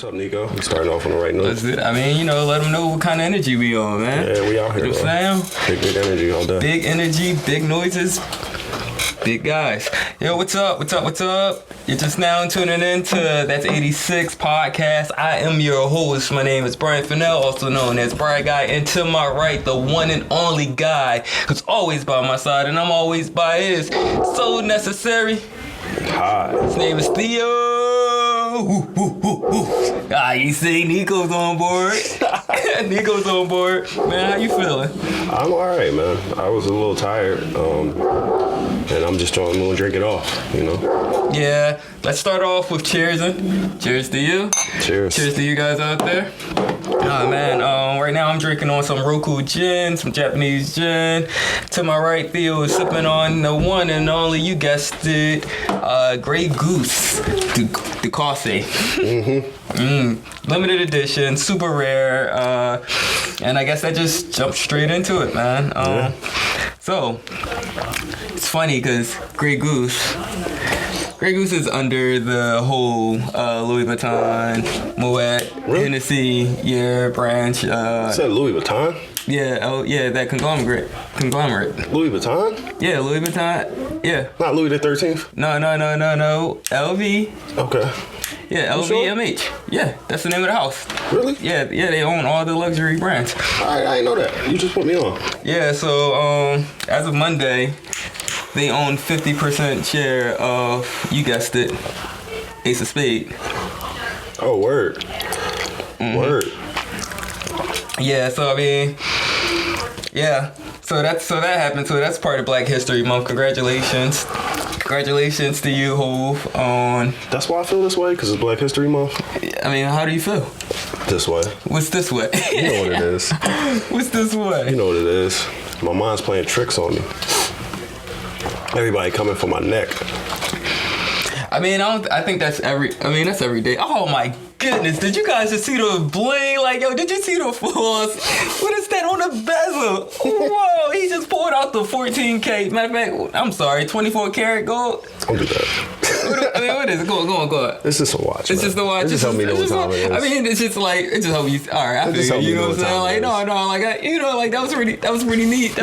What's up, Nico? We starting off on the right note. I mean, let them know what kind of energy we on, man. Yeah, we out here, you know what I'm saying? Big energy all day. Big energy, big noises, big guys. Yo, what's up? You're just now tuning into That's 86 podcast. I am your host. My name is Bryant and Theo, also known as BryGuy. And to my right, the one and only guy who's always by my side, and I'm always by his. So necessary. Hi. His name is Theo. You see, Nico's on board. Nico's on board. Man, how you feeling? I'm all right, man. I was a little tired, and I'm just trying to drink it off, Yeah, let's start off with cheersing. Cheers to you. Cheers. Cheers to you guys out there. Oh, man, right now I'm drinking on some Roku gin, some Japanese gin. To my right, Theo is sipping on the one and only, you guessed it, Grey Goose, the coffee. Limited edition, super rare, and I guess I just jumped straight into it, man. So, it's funny because Grey Goose is under the whole Louis Vuitton, Moet, really? Hennessy, branch. You said Louis Vuitton? Yeah, that conglomerate. Louis Vuitton? Yeah, Louis Vuitton. Yeah. Not Louis the 13th? No. LV. Okay. Yeah, LVMH. Yeah, that's the name of the house. Really? Yeah, they own all the luxury brands. I didn't know that. You just put me on. Yeah, so as of Monday, they own 50% share of, you guessed it, Ace of Spades. Oh, word. Mm-hmm. Word. Yeah, so I mean, yeah. So that happened. So that's part of Black History Month. Congratulations to you, Hove, on. That's why I feel this way, because it's Black History Month. I mean, how do you feel? This way. What's this way? You know what it is. What's this way? You know what it is. My mind's playing tricks on me. Everybody coming for my neck. I mean, I think that's every day. Oh my goodness, did you guys just see the bling? Like, yo, did you see the flaws? What is that on the bezel? Whoa, he just pulled out the 14K. Matter of fact, I'm sorry, 24 karat gold. Don't do that. What is it? Go on. It's just a watch. It's just a watch. It just help me know what time it is. I mean, it's just like, it just help you. All right, I feel you. You know what I'm saying? Like, no, like, that was pretty neat. That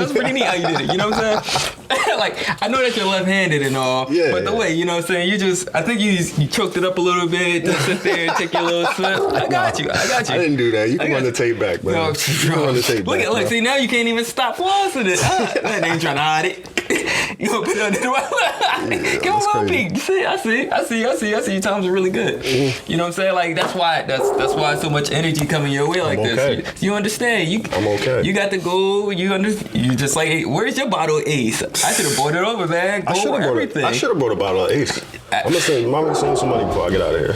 was pretty neat how you did it. You know what I'm saying? Like, I know that you're left-handed and all, but the way, you know what I'm saying? I think you choked it up a little bit, just sit there and take your little sip. I got you. I didn't do that. You can run the tape back, man. You can run the tape back. Look, see, now you can't even stop flossing it. They ain't trying to hide it. You gonna put it under the Come on, Pete. I see. Your times are really good. You know what I'm saying? Like, that's why so much energy coming your way like this. You understand? I'm okay. You got the gold. You just like, hey, where's your bottle of Ace? I should have brought it over, man. I should have brought a bottle of Ace. I'm gonna send some money before I get out of here.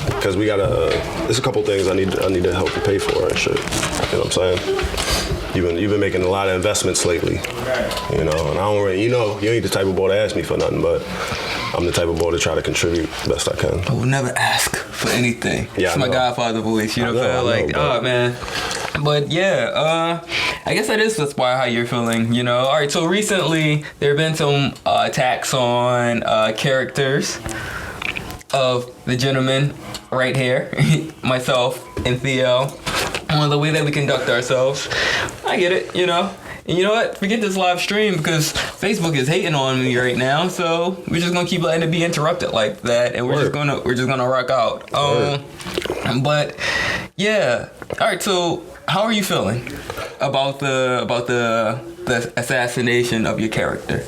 Because we gotta. There's a couple things I need to help you pay for and shit. You know what I'm saying? You've been making a lot of investments lately, and I don't really, you ain't the type of boy to ask me for nothing, but I'm the type of boy to try to contribute best I can. I will never ask for anything. Yeah, it's my Godfather voice, you know what I'm saying? Like, oh man. But yeah, I guess that's why how you're feeling, All right, so recently there have been some attacks on characters of the gentleman right here, myself and Theo, on the way that we conduct ourselves. I get it, And you know what? Forget this live stream because Facebook is hating on me right now. So we're just gonna keep letting it be interrupted like that, and we're just gonna rock out. But yeah. All right. So how are you feeling about the assassination of your character?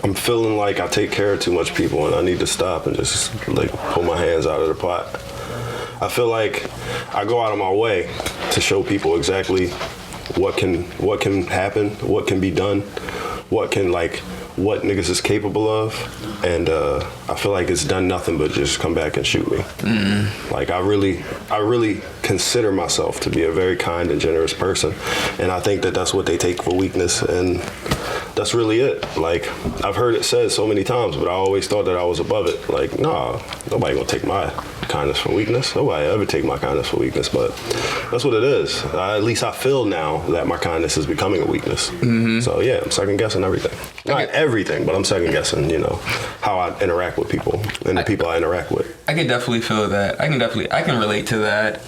I'm feeling like I take care of too much people, and I need to stop and just like pull my hands out of the pot. I feel like I go out of my way to show people exactly what can happen, what can be done, what niggas is capable of, and I feel like it's done nothing but just come back and shoot me. Mm-hmm. Like I really consider myself to be a very kind and generous person, and I think that that's what they take for weakness, and that's really it. Like, I've heard it said so many times, but I always thought that I was above it. Like, nah, nobody gonna take my kindness for weakness. Nobody ever take my kindness for weakness, but that's what it is. At least I feel now that my kindness is becoming a weakness. So yeah, I'm second guessing everything. Not everything, but I'm second guessing, you know, how I interact with people and the people I interact with. I can definitely feel that. I can relate to that.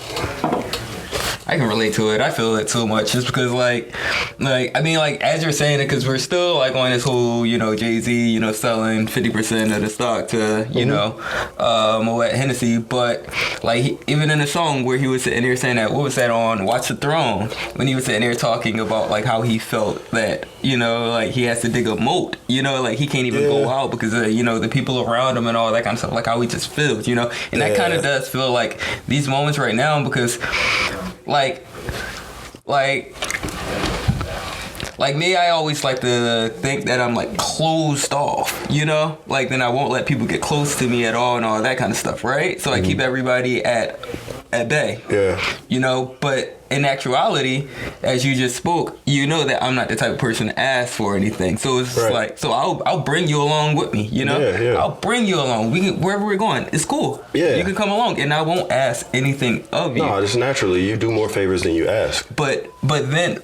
I can relate to it. I feel it so much just because, like, I mean, like, as you're saying it, because we're still, like, on this whole, you know, Jay-Z, you know, selling 50% of the stock to, you know, Moet Hennessy. But, like, even in the song where he was sitting there saying that, what was that on Watch the Throne? When he was sitting there talking about, like, how he felt that, you know, like, he has to dig a moat, you know, like, he can't even go out because, you know, the people around him and all that kind of stuff, like, how he just feels, you know? And that kind of does feel like these moments right now because, like me, I always like to think that I'm like closed off, you know? Like then I won't let people get close to me at all and all that kind of stuff, right? So I keep everybody at bay. Yeah. You know, but in actuality, as you just spoke, you know that I'm not the type of person to ask for anything. So it's like, so I'll bring you along with me, you know? I'll bring you along. We can, wherever we're going, it's cool. Yeah. You can come along and I won't ask anything of you. No, just naturally, you do more favors than you ask. But then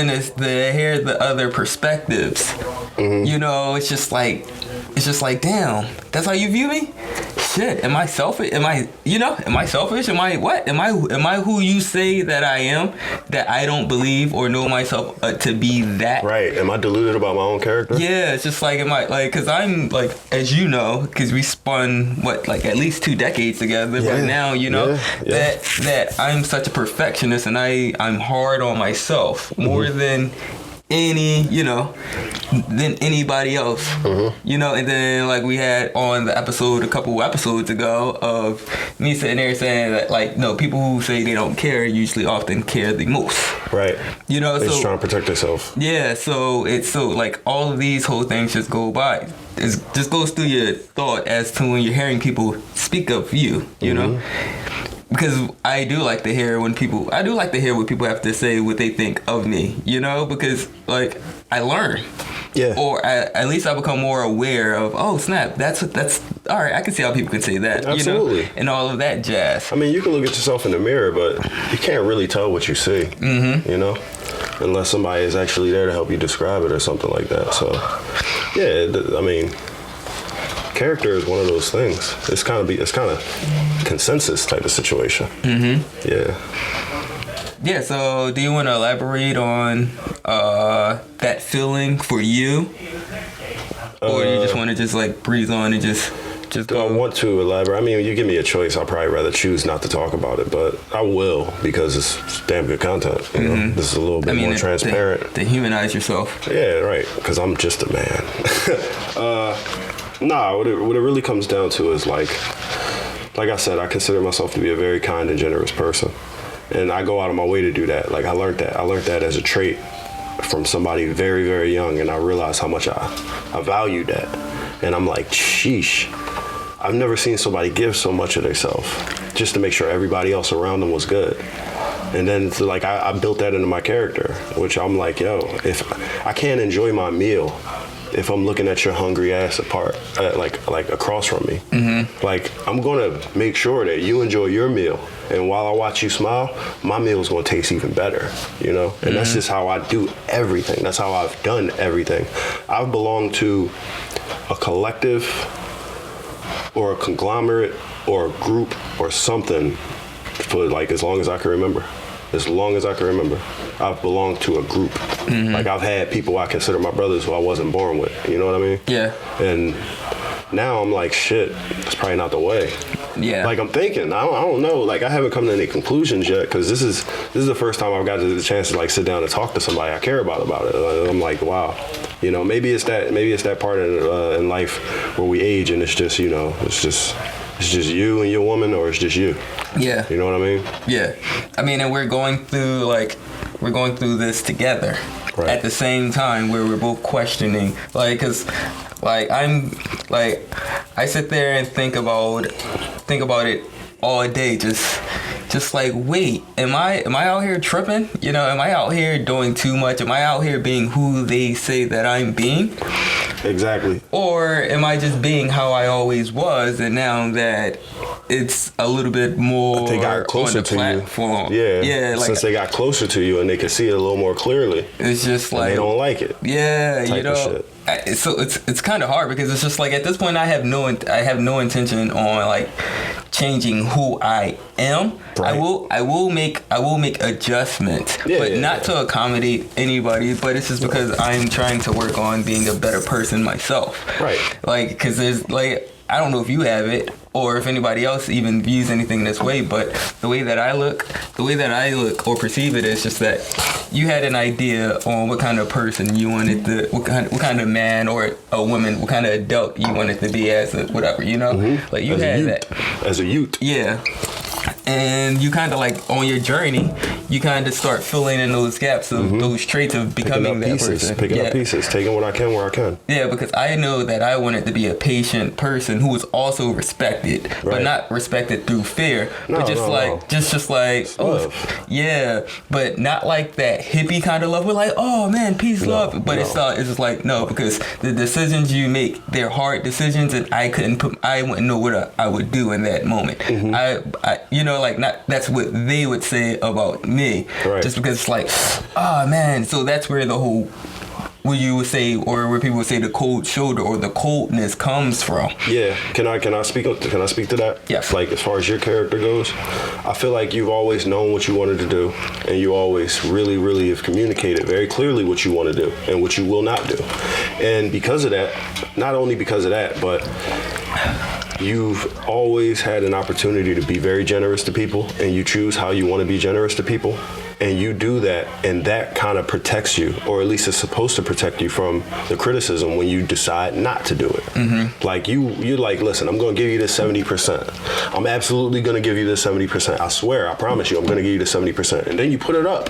it's hear the other perspectives. You know, it's just like, damn, that's how you view me? Shit, am I selfish? Am I selfish? Am I what? Am I who you say that I am? That I don't believe or know myself to be that? Right. Am I deluded about my own character? Yeah, it's just like, am I, like, because I'm, like, as you know, because we spun, like, at least 2 decades together right now, you know, that I'm such a perfectionist and I'm hard on myself more than than anybody else, you know. And then like we had on the episode a couple episodes ago of me sitting there saying that, like, no, people who say they don't care usually often care the most, right? You know, they're just trying to protect themselves. Yeah, so it's so like all of these whole things just go by. It just goes through your thought as to when you're hearing people speak of you, you know. Because I do like to hear what people have to say, what they think of me, you know, because like I learn. Yeah. Or at least I become more aware of, oh snap, that's all right. I can see how people can say that. Absolutely. You know, and all of that jazz. I mean, you can look at yourself in the mirror, but you can't really tell what you see. You know, unless somebody is actually there to help you describe it or something like that. So, yeah, I mean, character is one of those things. It's kind of consensus type of situation. Yeah. Yeah, so do you want to elaborate on that feeling for you? Or you just want to just like breathe on and just go? I want to elaborate. I mean, you give me a choice, I'll probably rather choose not to talk about it, but I will because it's damn good content. You know? This is a little bit more transparent. To humanize yourself. Yeah, right, because I'm just a man. Nah, what it really comes down to is like I said, I consider myself to be a very kind and generous person. And I go out of my way to do that. Like I learned that as a trait from somebody very, very young, and I realized how much I valued that. And I'm like, sheesh, I've never seen somebody give so much of themselves just to make sure everybody else around them was good. And then like I built that into my character, which I'm like, yo, if I can't enjoy my meal if I'm looking at your hungry ass like across from me. Like I'm gonna make sure that you enjoy your meal, and while I watch you smile, my meal is gonna taste even better, you know. And that's just how I do everything. That's how I've done everything. I've belonged to a collective or a conglomerate or a group or something for like as long as I can remember. As long as I can remember, I've belonged to a group. Like I've had people I consider my brothers who I wasn't born with. You know what I mean? Yeah. And now I'm like, shit, that's probably not the way. Yeah. Like I'm thinking, I don't know. Like I haven't come to any conclusions yet, because this is the first time I've got the chance to like sit down and talk to somebody I care about it. I'm like, wow. You know, maybe it's that part in life where we age and it's just, you know, it's just you and your woman, or it's just you. Yeah. You know what I mean? Yeah. I mean, and we're going through this together at the same time, where we're both questioning, like, cause like I sit there and think about it all day, just just like, wait, am I out here tripping? You know, am I out here doing too much? Am I out here being who they say that I'm being? Exactly. Or am I just being how I always was, and now that it's a little bit more they got closer on the to platform? you. Yeah. Like, since they got closer to you and they can see it a little more clearly. It's just like they don't like it. Yeah, type you know. of shit. So it's kind of hard because it's just like at this point I have no intention on like changing who I am. Right. I will make adjustments, but not to accommodate anybody. But it's just because I'm trying to work on being a better person myself. Right. Like, because there's like, I don't know if you have it or if anybody else even views anything this way, but the way that I look or perceive it is just that you had an idea on what kind of person you wanted to, what kind of man or a woman, what kind of adult you wanted to be as a whatever, you know? Mm-hmm. Like you as had that. As a youth. Yeah. And you kind of like on your journey, you kind of start filling in those gaps of those traits of becoming that person. Picking up pieces, taking what I can where I can. Yeah, because I know that I wanted to be a patient person who was also respected, but not respected through fear, but just yeah, but not like that hippie kind of love. We're like, oh man, peace, love, but it's just like no, because the decisions you make, they're hard decisions, and I wouldn't know what I would do in that moment. I you know, like not that's what they would say about me, just because it's like, oh man, so that's where the whole where you would say, or where people would say the cold shoulder or the coldness comes from. Yeah, can I speak to that? Yes. Like as far as your character goes, I feel like you've always known what you wanted to do, and you always really, really have communicated very clearly what you want to do and what you will not do. And because of that, not only because of that, but you've always had an opportunity to be very generous to people, and you choose how you want to be generous to people. And you do that, and that kind of protects you, or at least it's supposed to protect you from the criticism when you decide not to do it. Like you're like, listen, I'm going to give you this 70%. I'm absolutely going to give you this 70%. I swear, I promise you, I'm going to give you this 70%. And then you put it up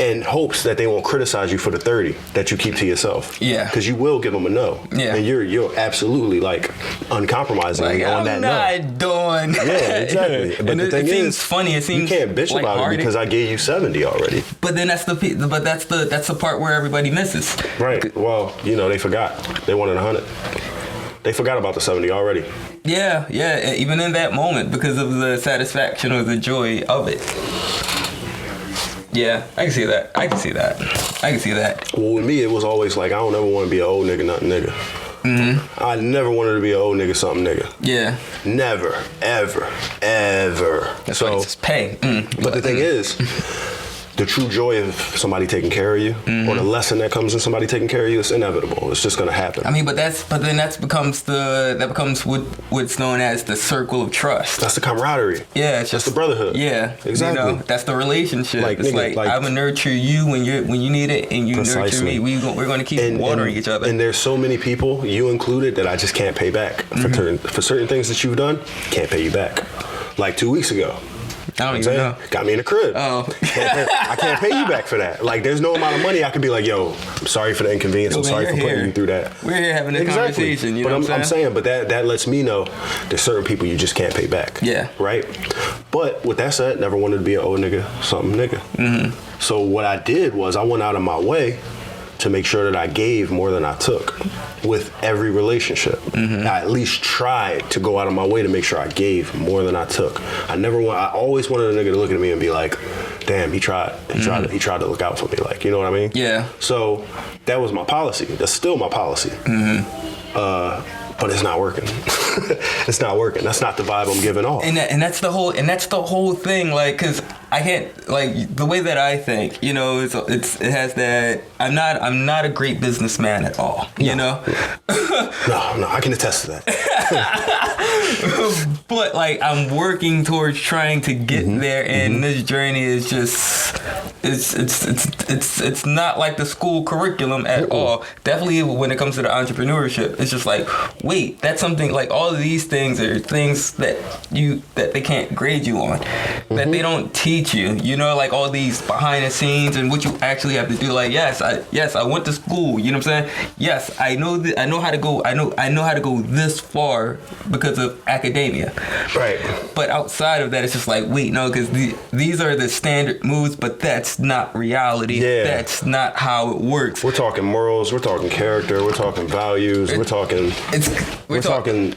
in hopes that they won't criticize you for the 30 that you keep to yourself. Yeah. Because you will give them a no. Yeah. And you're absolutely like uncompromising like, on that no. I'm not doing. Yeah, exactly. But and the thing seems is, funny. It seems you can't bitch about it because I gave you 70 already. But then that's the part where everybody misses. Right. Well, you know, they forgot. They wanted 100. They forgot about the 70 already. Yeah. Even in that moment, because of the satisfaction or the joy of it. Yeah, I can see that. Well, with me, it was always like, I don't ever want to be an old nigga, nothing nigga. I never wanted to be an old nigga, something nigga. Yeah. Never, ever. That's why it's just pay. But the thing is, the true joy of somebody taking care of you, or the lesson that comes in somebody taking care of you, is inevitable. It's just gonna happen. I mean, but then that becomes what's known as the circle of trust. That's the camaraderie. Yeah, that's the brotherhood. Yeah, exactly. You know, that's the relationship. Like, it's nigga, like I'm gonna nurture you when you need it, and you nurture me. We're gonna keep watering each other. And there's so many people, you included, that I just can't pay back for certain things that you've done. Can't pay you back. Like 2 weeks ago. I don't even know. Got me in the crib. Oh. I can't pay you back for that. Like, there's no amount of money I could be like, yo, I'm sorry for the inconvenience. I'm sorry for putting you through that. We're here having a conversation. You know what I'm saying? But that lets me know there's certain people you just can't pay back. Yeah. Right? But with that said, never wanted to be an old nigga, something nigga. So what I did was I went out of my way to make sure that I gave more than I took with every relationship. I at least tried to go out of my way to make sure I gave more than I took. I always wanted a nigga to look at me and be like, damn, he tried to look out for me. Like, you know what I mean? Yeah. So that was my policy. That's still my policy. But it's not working. It's not working. That's not the vibe I'm giving off. And that's the whole thing. Like, cause I can't, like, the way that I think, you know, it has that. I'm not a great businessman at all. You know. No, I can attest to that. But like, I'm working towards trying to get there, and this journey is just. It's not like the school curriculum at all. Definitely when it comes to the entrepreneurship, it's just like, wait, that's something like all of these things are things that they can't grade you on, that they don't teach you. You know, like all these behind the scenes and what you actually have to do. Like, yes, I went to school. You know what I'm saying? Yes, I know how to go. I know how to go this far because because of academia. Right. But outside of that, it's just like, wait, no, because these are the standard moves, but that's not reality. Yeah. That's not how it works. We're talking morals. We're talking character. We're talking values. We're talking things. We're talking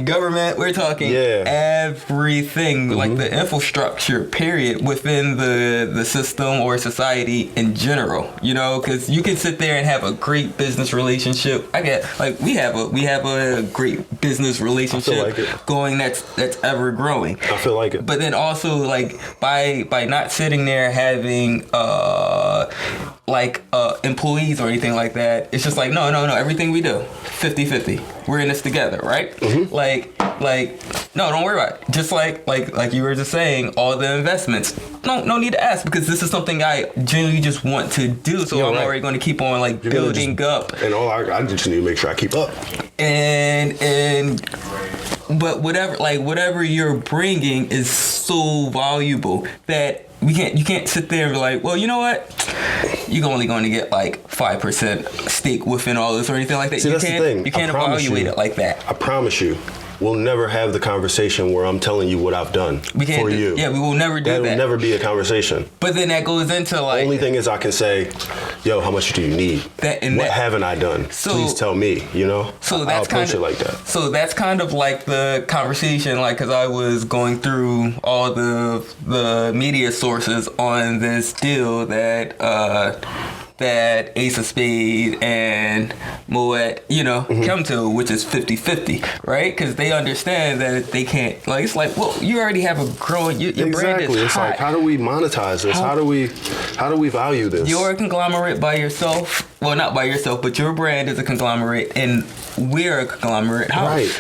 government. We're talking everything, like the infrastructure, period, within the system or society in general. You know, because you can sit there and have a great business relationship. We have a great business relationship going that's ever growing. I feel like it. But then also like by not sitting there having employees or anything like that, it's just like no, everything we do 50-50, we're in this together, right? Like no, don't worry about it. Just like you were just saying, all the investments, no need to ask, because this is something I genuinely just want to do, so I'm already going to keep on building up, and I just need to make sure I keep up, but whatever you're bringing is so valuable that you can't sit there and be like, well, you know what, you're only going to get like 5% stake within all this or anything like that. See, that's the thing. You can't evaluate it like that. I promise you, we'll never have the conversation where I'm telling you what I've done for you. Yeah, we will never do that. That will never be a conversation. But then that goes into like... The only thing is I can say, yo, how much do you need? What haven't I done? Please tell me, you know? So I'll approach it like that. So that's kind of like the conversation, like, because I was going through all the media sources on this deal that 86'd and Möet, come to, which is 50-50, right? Because they understand that they can't, like, it's like, well, you already have a growing, your brand is hot. It's like, how do we monetize this? How do we value this? You're a conglomerate by yourself. Well, not by yourself, but your brand is a conglomerate, and we're a conglomerate house. Right.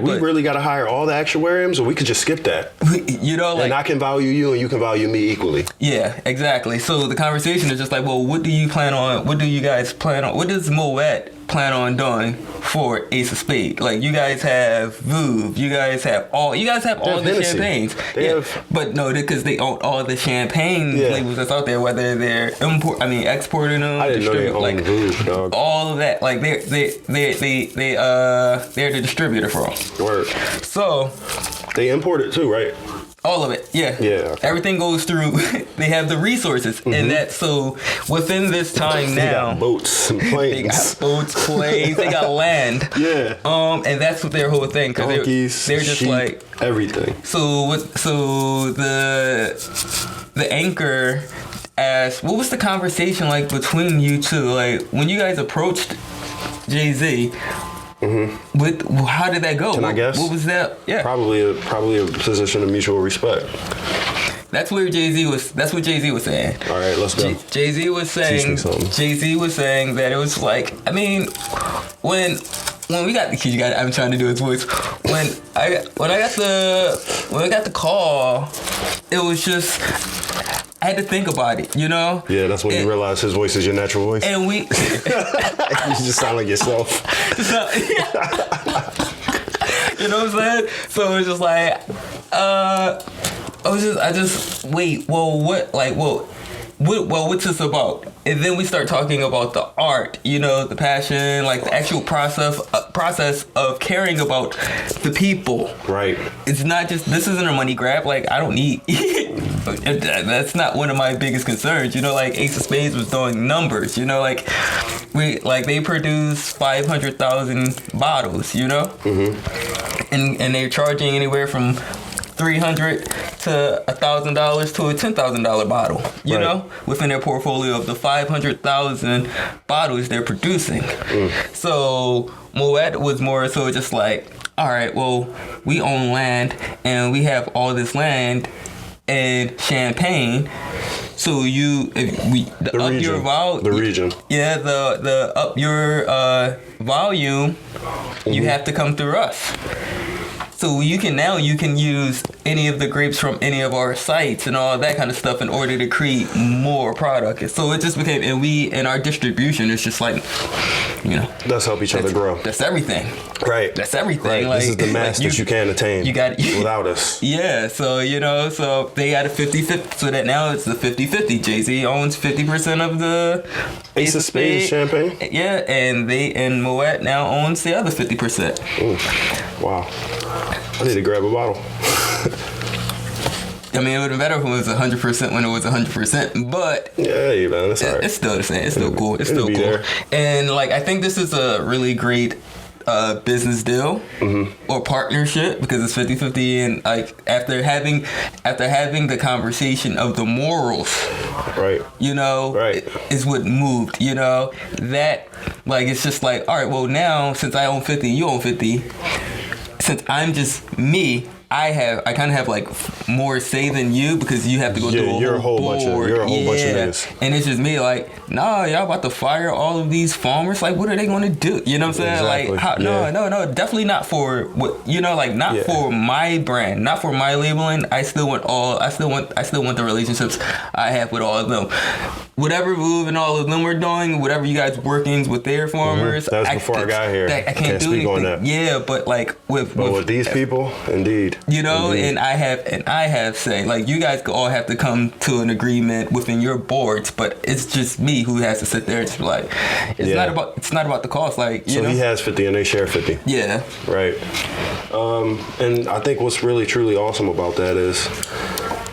We really got to hire all the actuarians, or we could just skip that. And I can value you, and you can value me equally. Yeah, exactly. So the conversation is just like, well, what do you plan on? What do you guys plan on? What does Möet plan on doing for86'd? Like, you guys have Vouv, you guys have all the champagnes. But no, because they own all the champagne labels that's out there, whether they're exporting them. I didn't know they owned Vouv, dog. All of that, like they're the distributor for them. Word. So they import it too, right? All of it, yeah. Yeah. Okay. Everything goes through. They have the resources, and that. So within this time now, they got boats and planes. They got boats, planes. They got land. Yeah. And that's what their whole thing. Donkeys, they're just sheep, like everything. So the anchor asked, what was the conversation like between you two? Like, when you guys approached Jay-Z. How did that go? Can I guess? What was that? Yeah. Probably a position of mutual respect. That's what Jay-Z was saying. All right, let's go. Jay-Z was saying that it was like, I mean, when we got the kid, I'm trying to do his voice. When I got the call, it was just, I had to think about it, Yeah, that's when you realize his voice is your natural voice. And we... You just sound like yourself. You know what I'm saying? So it was just like, what's this about? And then we start talking about the art, the passion, like the actual process of caring about the people. Right. It's not just, this isn't a money grab. Like, I don't need, that's not one of my biggest concerns. Like 86'd was doing numbers, they produce 500,000 bottles, and they're charging anywhere from $300 to $1,000 to a $10,000 bottle, you know, within their portfolio of the 500,000 bottles they're producing. So Möet was more so just like, all right, well, we own land and we have all this land in Champagne. So the region. Yeah, the up your volume, you have to come through us. So you can use any of the grapes from any of our sites and all that kind of stuff in order to create more product. So it just became, and our distribution is just like, you know, let's help each other grow. That's everything. Right. That's everything. Right. Like, this is the mass that you can't attain without us. Yeah. So, you know, so they got a 50-50. So that now it's the 50-50. Jay-Z owns 50% of the Ace of Spades champagne. Yeah. And Möet now owns the other 50%. Ooh. Wow. I need to grab a bottle. I mean, it would have been better if it was 100% when it was 100%, but yeah, man, that's all right. It's still the same. It's still cool. It's still cool. There. And like, I think this is a really great business deal or partnership because it's 50-50, and like after having the conversation of the morals, right? You know, right, is what moved. You know, that like it's just like, all right, well now since I own 50, you own 50. Since I'm just me, I kind of have like more say than you because you have to go through a whole bunch of niggas. And it's just me like, nah, y'all about to fire all of these farmers. Like, what are they going to do? You know what I'm saying? Exactly. Like, no, definitely not for what, you know, like not for my brand, not for my labeling. I still want the relationships I have with all of them. Whatever move and all of them were doing, whatever you guys workings with their farmers. That was before I got here. I can't do anything. On that. Yeah, but like with these people, indeed. You know, indeed. and I have say, like, you guys all have to come to an agreement within your boards, but it's just me who has to sit there and just be like, it's not about the cost, like, you know. He has 50 and they share 50. Yeah. Right. And I think what's really truly awesome about that is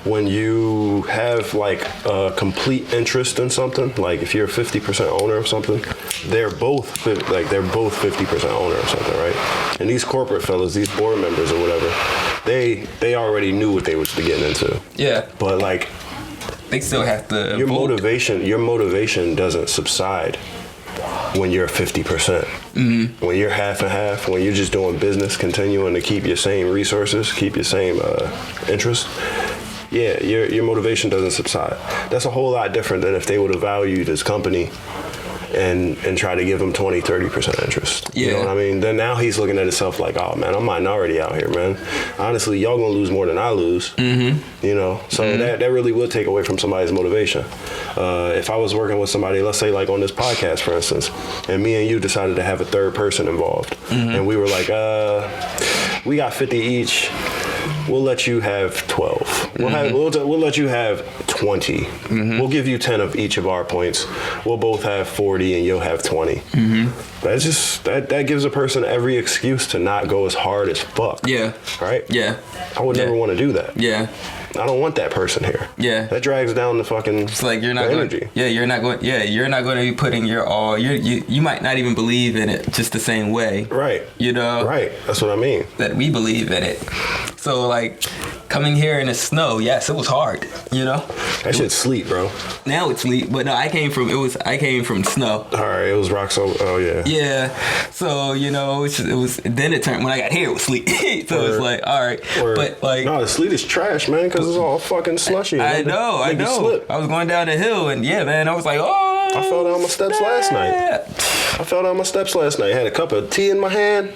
when you have like a complete interest in something, like if you're a 50% owner of something, they're both 50% owner of something, right? And these corporate fellas, these board members or whatever, they already knew what they was getting into. Yeah. But like, they still have to. Your motivation doesn't subside when you're 50%. Mm-hmm. When you're half and half, when you're just doing business, continuing to keep your same resources, keep your same interest. Yeah, your motivation doesn't subside. That's a whole lot different than if they would have valued his company and try to give him 20-30% interest. Yeah. You know what I mean? Then now he's looking at himself like, oh man, I'm minority out here, man. Honestly, y'all gonna lose more than I lose. Mm-hmm. You know? So that really would take away from somebody's motivation. If I was working with somebody, let's say like on this podcast, for instance, and me and you decided to have a third person involved, and we were like, we got 50 each. We'll let you have 12. We'll let you have 20. Mm-hmm. We'll give you 10 of each of our points. We'll both have 40 and you'll have 20. Mm-hmm. That's just that gives a person every excuse to not go as hard as fuck. Yeah. Right? Yeah. I would never want to do that. Yeah. I don't want that person here. Yeah. That drags down the fucking it's like you're not energy. Going, yeah, you're not going to be putting your all. You might not even believe in it just the same way. Right. You know. Right. That's what I mean. That we believe in it. So like coming here in the snow, yes, it was hard. You know. That shit's sleet, bro. Now it's sleet, but no, I came from snow. All right, it was rock so. Oh yeah. Yeah. So you know, it was. Then it turned when I got here, it was sleet. So it's like, all right, but like, no, the sleet is trash, man, because it's all fucking slushy. I know. I was going down the hill, and yeah, man, I was like, oh. I fell down my steps last night. Had a cup of tea in my hand.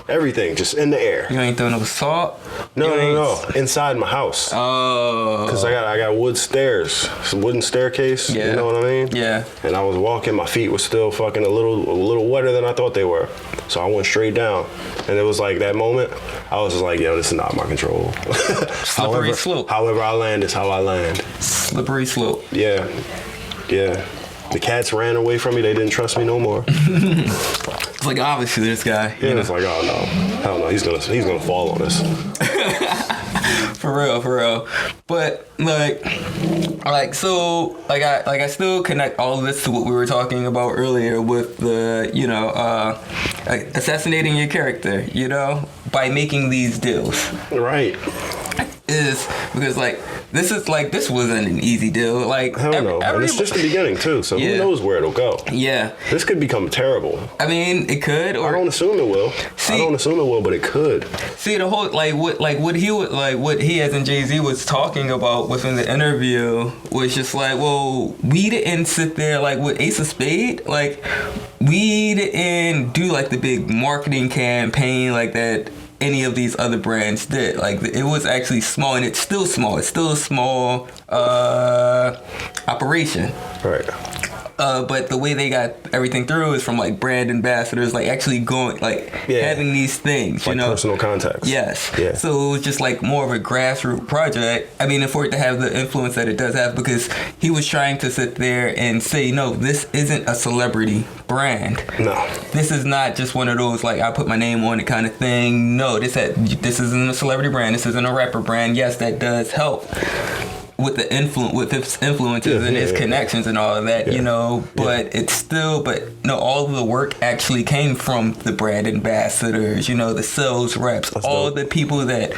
Everything just in the air. You ain't throwing no salt? No. Inside my house. Oh. Because I got wood stairs, some wooden staircase. Yeah. You know what I mean? Yeah. And I was walking. My feet were still fucking a little wetter than I thought they were. So I went straight down, and it was like that moment. I was just like, yo, this is not my control. Slippery slope. However I land is how I land. Slippery slope. Yeah. The cats ran away from me. They didn't trust me no more. It's like, obviously this guy. Yeah, it's like, oh no, hell no, he's gonna fall on us. For real. But I still connect all of this to what we were talking about earlier with the, you know, assassinating your character, you know, by making these deals. Right. Is because this wasn't an easy deal. Like, hell no. And it's just the beginning too, so who knows where it'll go. Yeah. This could become terrible. I mean, it could, or I don't assume it will. But it could. See, the whole what he as in Jay-Z was talking about within the interview was just like, well, we didn't sit there like with Ace of Spade, like we didn't do like the big marketing campaign like that any of these other brands did. Like, it was actually small, and it's still small. It's still a small operation. Right. But the way they got everything through is from like brand ambassadors, like actually going, like having these things, like you know, personal contacts. Yes. Yeah. So it was just like more of a grassroots project. I mean, and for it to have the influence that it does have, because he was trying to sit there and say, no, this isn't a celebrity brand. No. This is not just one of those like I put my name on it kind of thing. No, this isn't a celebrity brand. This isn't a rapper brand. Yes, that does help with the with his influences and his connections and all of that, you know, but it's still, no, all of the work actually came from the brand ambassadors, you know, the sales reps, that's all dope. The people that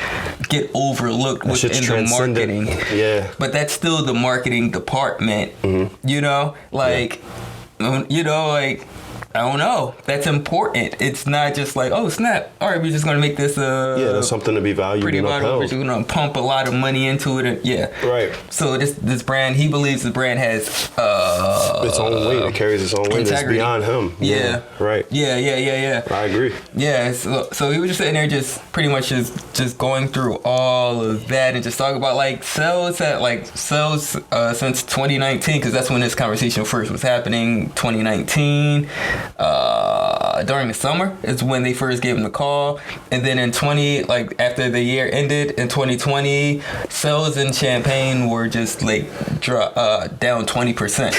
get overlooked within the marketing. Yeah. But that's still the marketing department, you know, like, you know, like, I don't know. That's important. It's not just like, oh, snap. All right, we're just going to make this there's something to be valued pretty and upheld. We're just going to pump a lot of money into it. And, Right. So this brand, he believes the brand has its own weight. It carries its own weight. It's beyond him. Yeah. Right. Yeah. I agree. Yeah. So he was just sitting there just pretty much just going through all of that and just talking about like sales since 2019, because that's when this conversation first was happening, 2019. During the summer is when they first gave him the call, and then in after the year ended in 2020, sales in Champagne were just like down 20%.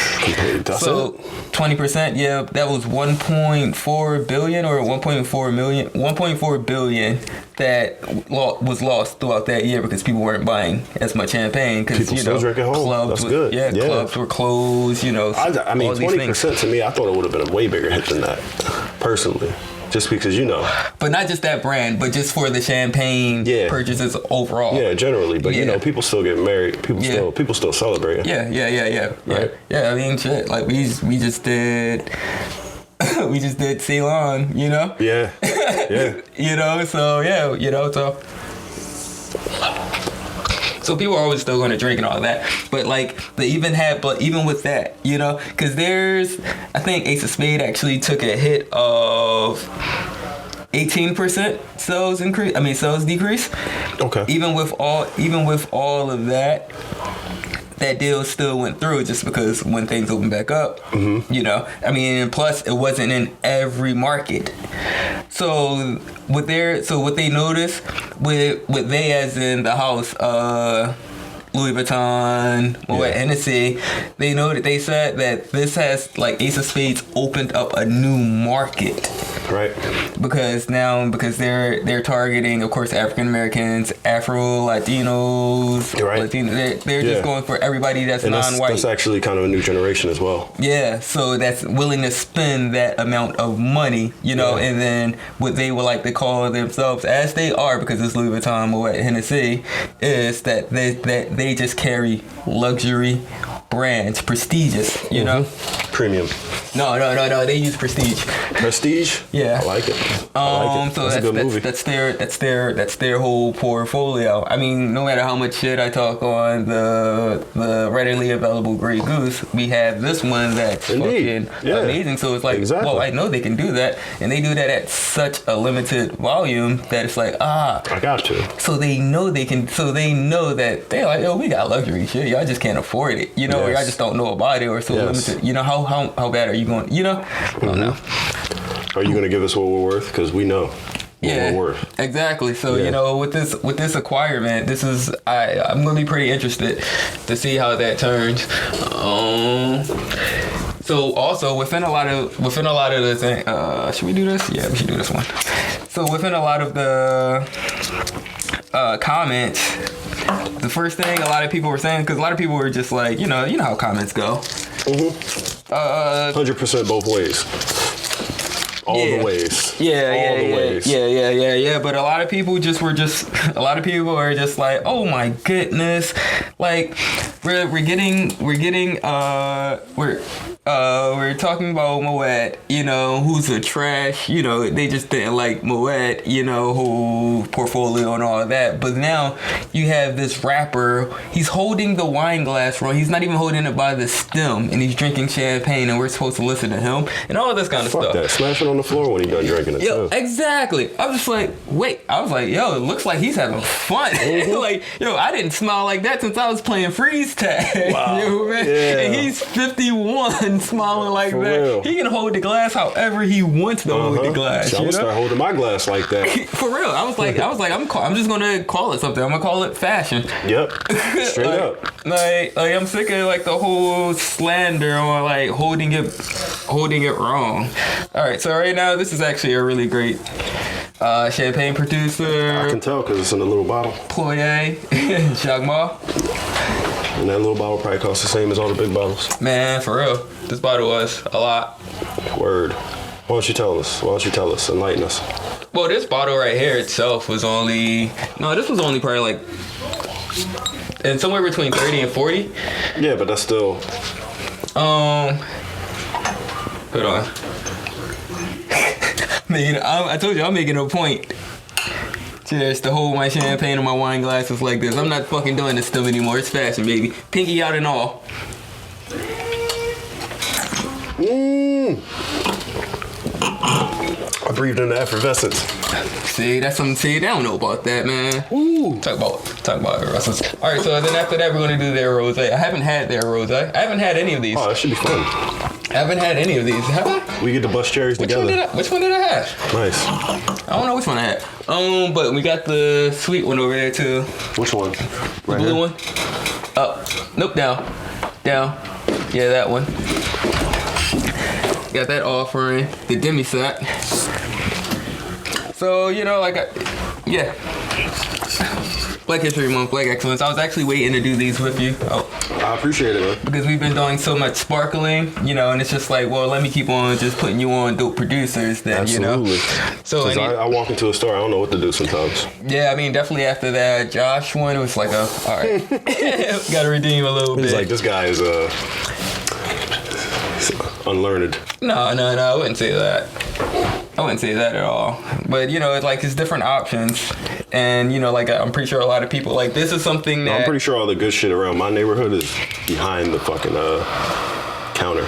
So 20%, yeah, that was 1.4 billion or 1.4 billion that was lost throughout that year because people weren't buying as much champagne because still drink at home. Clubs That's good. Yeah, clubs were closed. You know, I mean, 20% to me, I thought it would have been a way bigger hit than that, personally. Just because, you know. But not just that brand, but just for the champagne purchases overall. Yeah, generally. But, you know, people still get married. People still celebrate. Yeah. Right? Yeah, I mean, shit. Like, we just did... we just did Ceylon, you know? Yeah. You know, so, yeah, you know, so people are always still going to drink and all that. But, like, even with that, you know, because I think Ace of Spade actually took a hit of 18% sales decrease. Okay. Even with all of that, that deal still went through just because when things opened back up, you know, I mean, and plus it wasn't in every market. So what they noticed with they as in the house, Louis Vuitton, Moet Hennessy, they said that this has, like, Ace of Spades opened up a new market. Right. Because they're targeting, of course, African Americans, Afro Latinos, right. They're just going for everybody that's non-white. That's actually kind of a new generation as well. Yeah, so that's willing to spend that amount of money, you know, and then what they would like to call themselves, as they are, because it's Louis Vuitton, Moet Hennessy, is that they just carry luxury brands, prestigious, you know? Premium. No, they use prestige. Prestige? Yeah. I like it. So that's a good movie. That's their whole portfolio. I mean, no matter how much shit I talk on the readily available Grey Goose, we have this one that's fucking amazing. So it's like, well, I know they can do that, and they do that at such a limited volume that it's like, I got to. So they know they can. So they know that they're like, yo, we got luxury shit. Y'all just can't afford it, you know, or y'all just don't know about it, or so limited. You know, how bad are you going? You know, I don't know. Are you going to give us what we're worth? Because we know what we're worth. Exactly. So, you know, with this acquirement, I'm going to be pretty interested to see how that turns. So also within a lot of the thing, should we do this? Yeah, we should do this one. So within a lot of the comments, the first thing a lot of people were saying, because a lot of people were just like, you know how comments go. 100% both ways. All the ways. Yeah. But a lot of people are just like, oh my goodness, like we're we're talking about Möet, you know, who's a trash, you know, they just didn't like Möet, you know, who portfolio and all of that. But now you have this rapper, he's holding the wine glass wrong. He's not even holding it by the stem, and he's drinking champagne, and we're supposed to listen to him and all this kind of Fuck stuff. that. Smash it on the floor when he's done drinking it. Yo, too. exactly. I was just like, wait. I was like, yo, it looks like he's having fun. Like, yo, I didn't smile like that since I was playing freeze tag. Wow. You know, man? Yeah. And he's 51 smiling like For that. real. He can hold the glass however he wants to hold the glass. So I'm you gonna know? start holding my glass like that. For real. I was like, I'm just gonna call it something. I'm gonna call it fashion. Yep. Straight like, up. Like I'm sick of like the whole slander or like holding it wrong. All right, so right now this is actually a really great champagne producer. I can tell because it's in a little bottle. Ployer, Jacquemart. And that little bottle probably costs the same as all the big bottles. Man, for real, this bottle was a lot. Word. Why don't you tell us? Enlighten us. Well, this bottle right here itself was only probably like, and somewhere between 30 and 40. Yeah, but that's still... Hold on. Man, I told you I'm making a point. Just to hold my champagne and my wine glasses like this. I'm not fucking doing this stuff anymore. It's fashion, baby. Pinky out and all. I breathed in the effervescence. See, that's something. See, they don't know about that, man. Ooh. Talk about effervescence. All right, so then after that, we're gonna do their rosé. I haven't had their rosé. I haven't had any of these. Oh, that should be fun. I haven't had any of these. Have I? We get to bust cherries Which together. one did I have? Nice. I don't know which one I had. But we got the sweet one over there too. Which one? The Right blue here? one. Up. Nope. Down. Yeah, that one. Got that offering. The demi set. So you know, yeah. Black History Month, Black Excellence. I was actually waiting to do these with you. I appreciate it, man. Because we've been doing so much sparkling, you know, and it's just like, well, let me keep on just putting you on dope producers then, Absolutely. you know. So Because I walk into a store, I don't know what to do sometimes. yeah, I mean, definitely after that Josh one, it was like, all right, gotta redeem a little He's bit. like, this guy is unlearned. No, I wouldn't say that. I wouldn't say that at all. But, you know, it's like, it's different options. And, you know, like, I'm pretty sure a lot of people, like, this is something that... I'm pretty sure all the good shit around my neighborhood is behind the fucking counter.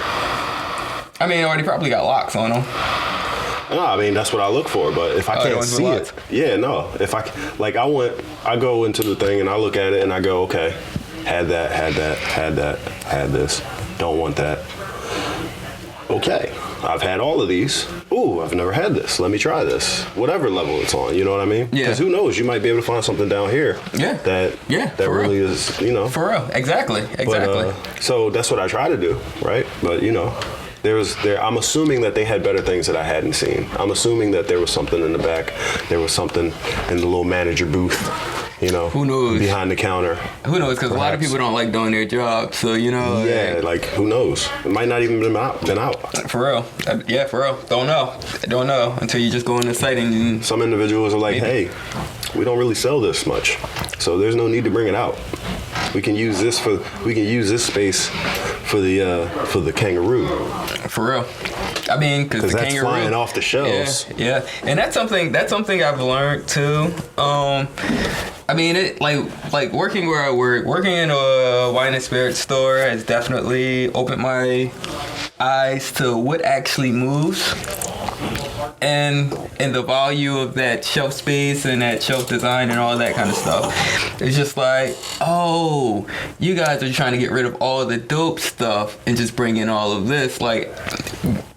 I mean, already probably got locks on them. No, I mean, that's what I look for, but if I the can't ones with see locks? it... Yeah, no. If I go into the thing and I look at it and I go, okay, had this, don't want that. Okay, I've had all of these. Ooh, I've never had this. Let me try this. Whatever level it's on, you know what I mean? Yeah. Because who knows, you might be able to find something down here. Yeah. That for really real. is, you know. For real, exactly. But, so that's what I try to do, right? But you know, I'm assuming that they had better things that I hadn't seen. I'm assuming that there was something in the back. There was something in the little manager booth. You know, who knows? Behind the counter. Who knows? Because a lot of people don't like doing their job. So, you know. Yeah, like who knows? It might not even been out. For real. Yeah, for real. Don't know until you just go on the site and... Some individuals are like, hey, we don't really sell this much. So there's no need to bring it out. We can use this space for the kangaroo. For real. I mean, because the that's kangaroo flying off the shelves. Yeah, and that's something I've learned too. I mean, it like working where I work, working in a wine and spirit store has definitely opened my eyes to what actually moves. And the value of that shelf space and that shelf design and all that kind of stuff. It's just like, oh, you guys are trying to get rid of all the dope stuff and just bring in all of this. Like,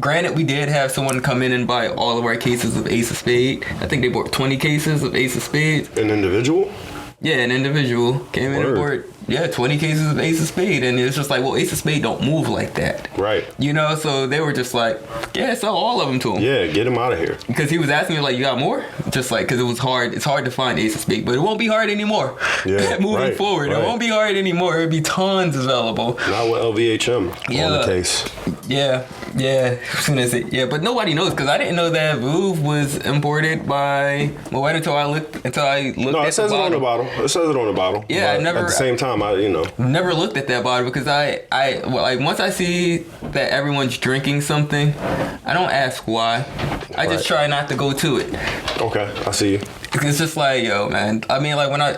granted, we did have someone come in and buy all of our cases of Ace of Spades. I think they bought 20 cases of Ace of Spades. An individual? Yeah, an individual came in and Word. bought 20 cases of Ace of Spades, and it's just like, well, Ace of Spades don't move like that. Right. You know, so they were just like, yeah, sell all of them to him. Yeah, get him out of here. Because he was asking me, like, you got more? Just like, because it was hard. It's hard to find Ace of Spades, but it won't be hard anymore. Yeah, Moving forward, right. it won't be hard anymore. It'll be tons available. Not with LVHM on the case. Yeah. As soon as it, but nobody knows because I didn't know that Vouv was imported by Moet until I looked. No, it says it on the bottle. It says it on the bottle. Yeah, I never. At the same time, never looked at that bottle because like once I see that everyone's drinking something, I don't ask why. I just try not to go to it. Okay, I see you. It's just like, yo, man. I mean, like when I'm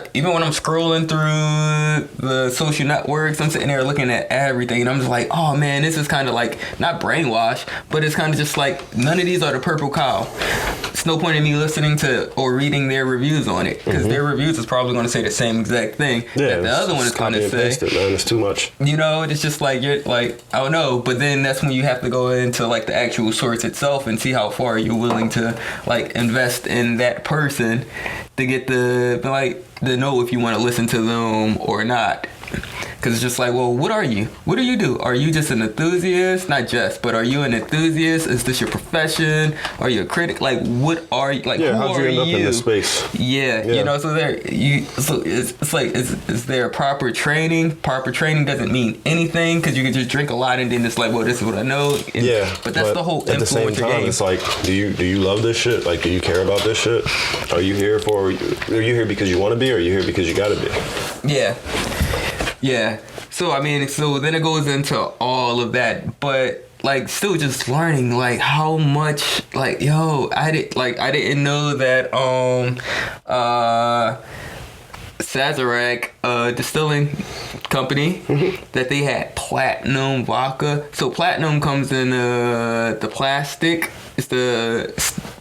scrolling through the social networks, I'm sitting there looking at everything, and I'm just like, oh man, this is kind of like not brainwashed, but it's kind of just like none of these are the purple cow. It's no point in me listening to or reading their reviews on it because their reviews is probably going to say the same exact thing that the other one is going to say. Man, it's too much. You know, it's just like you're like, I don't know, but then that's when you have to go into like the actual source itself and see how far you're willing to like invest in that person to get to know if you want to listen to them or not. Because it's just like, well, what are you? What do you do? Are you just an enthusiast? Not just, but are you an enthusiast? Is this your profession? Are you a critic? Like, what are you? Like, who how'd you end up in this space? Yeah, you know, so it's like, is there proper training? Proper training doesn't mean anything because you can just drink a lot and then it's like, well, this is what I know. But that's the whole at the same time, game. It's like, do you love this shit? Like, do you care about this shit? Are you here because you want to be, or are you here because you got to be? Yeah. So I mean, so then it goes into all of that, but like still just learning like how much like I didn't know that Sazerac distilling company that they had platinum vodka. So platinum comes in the plastic. It's the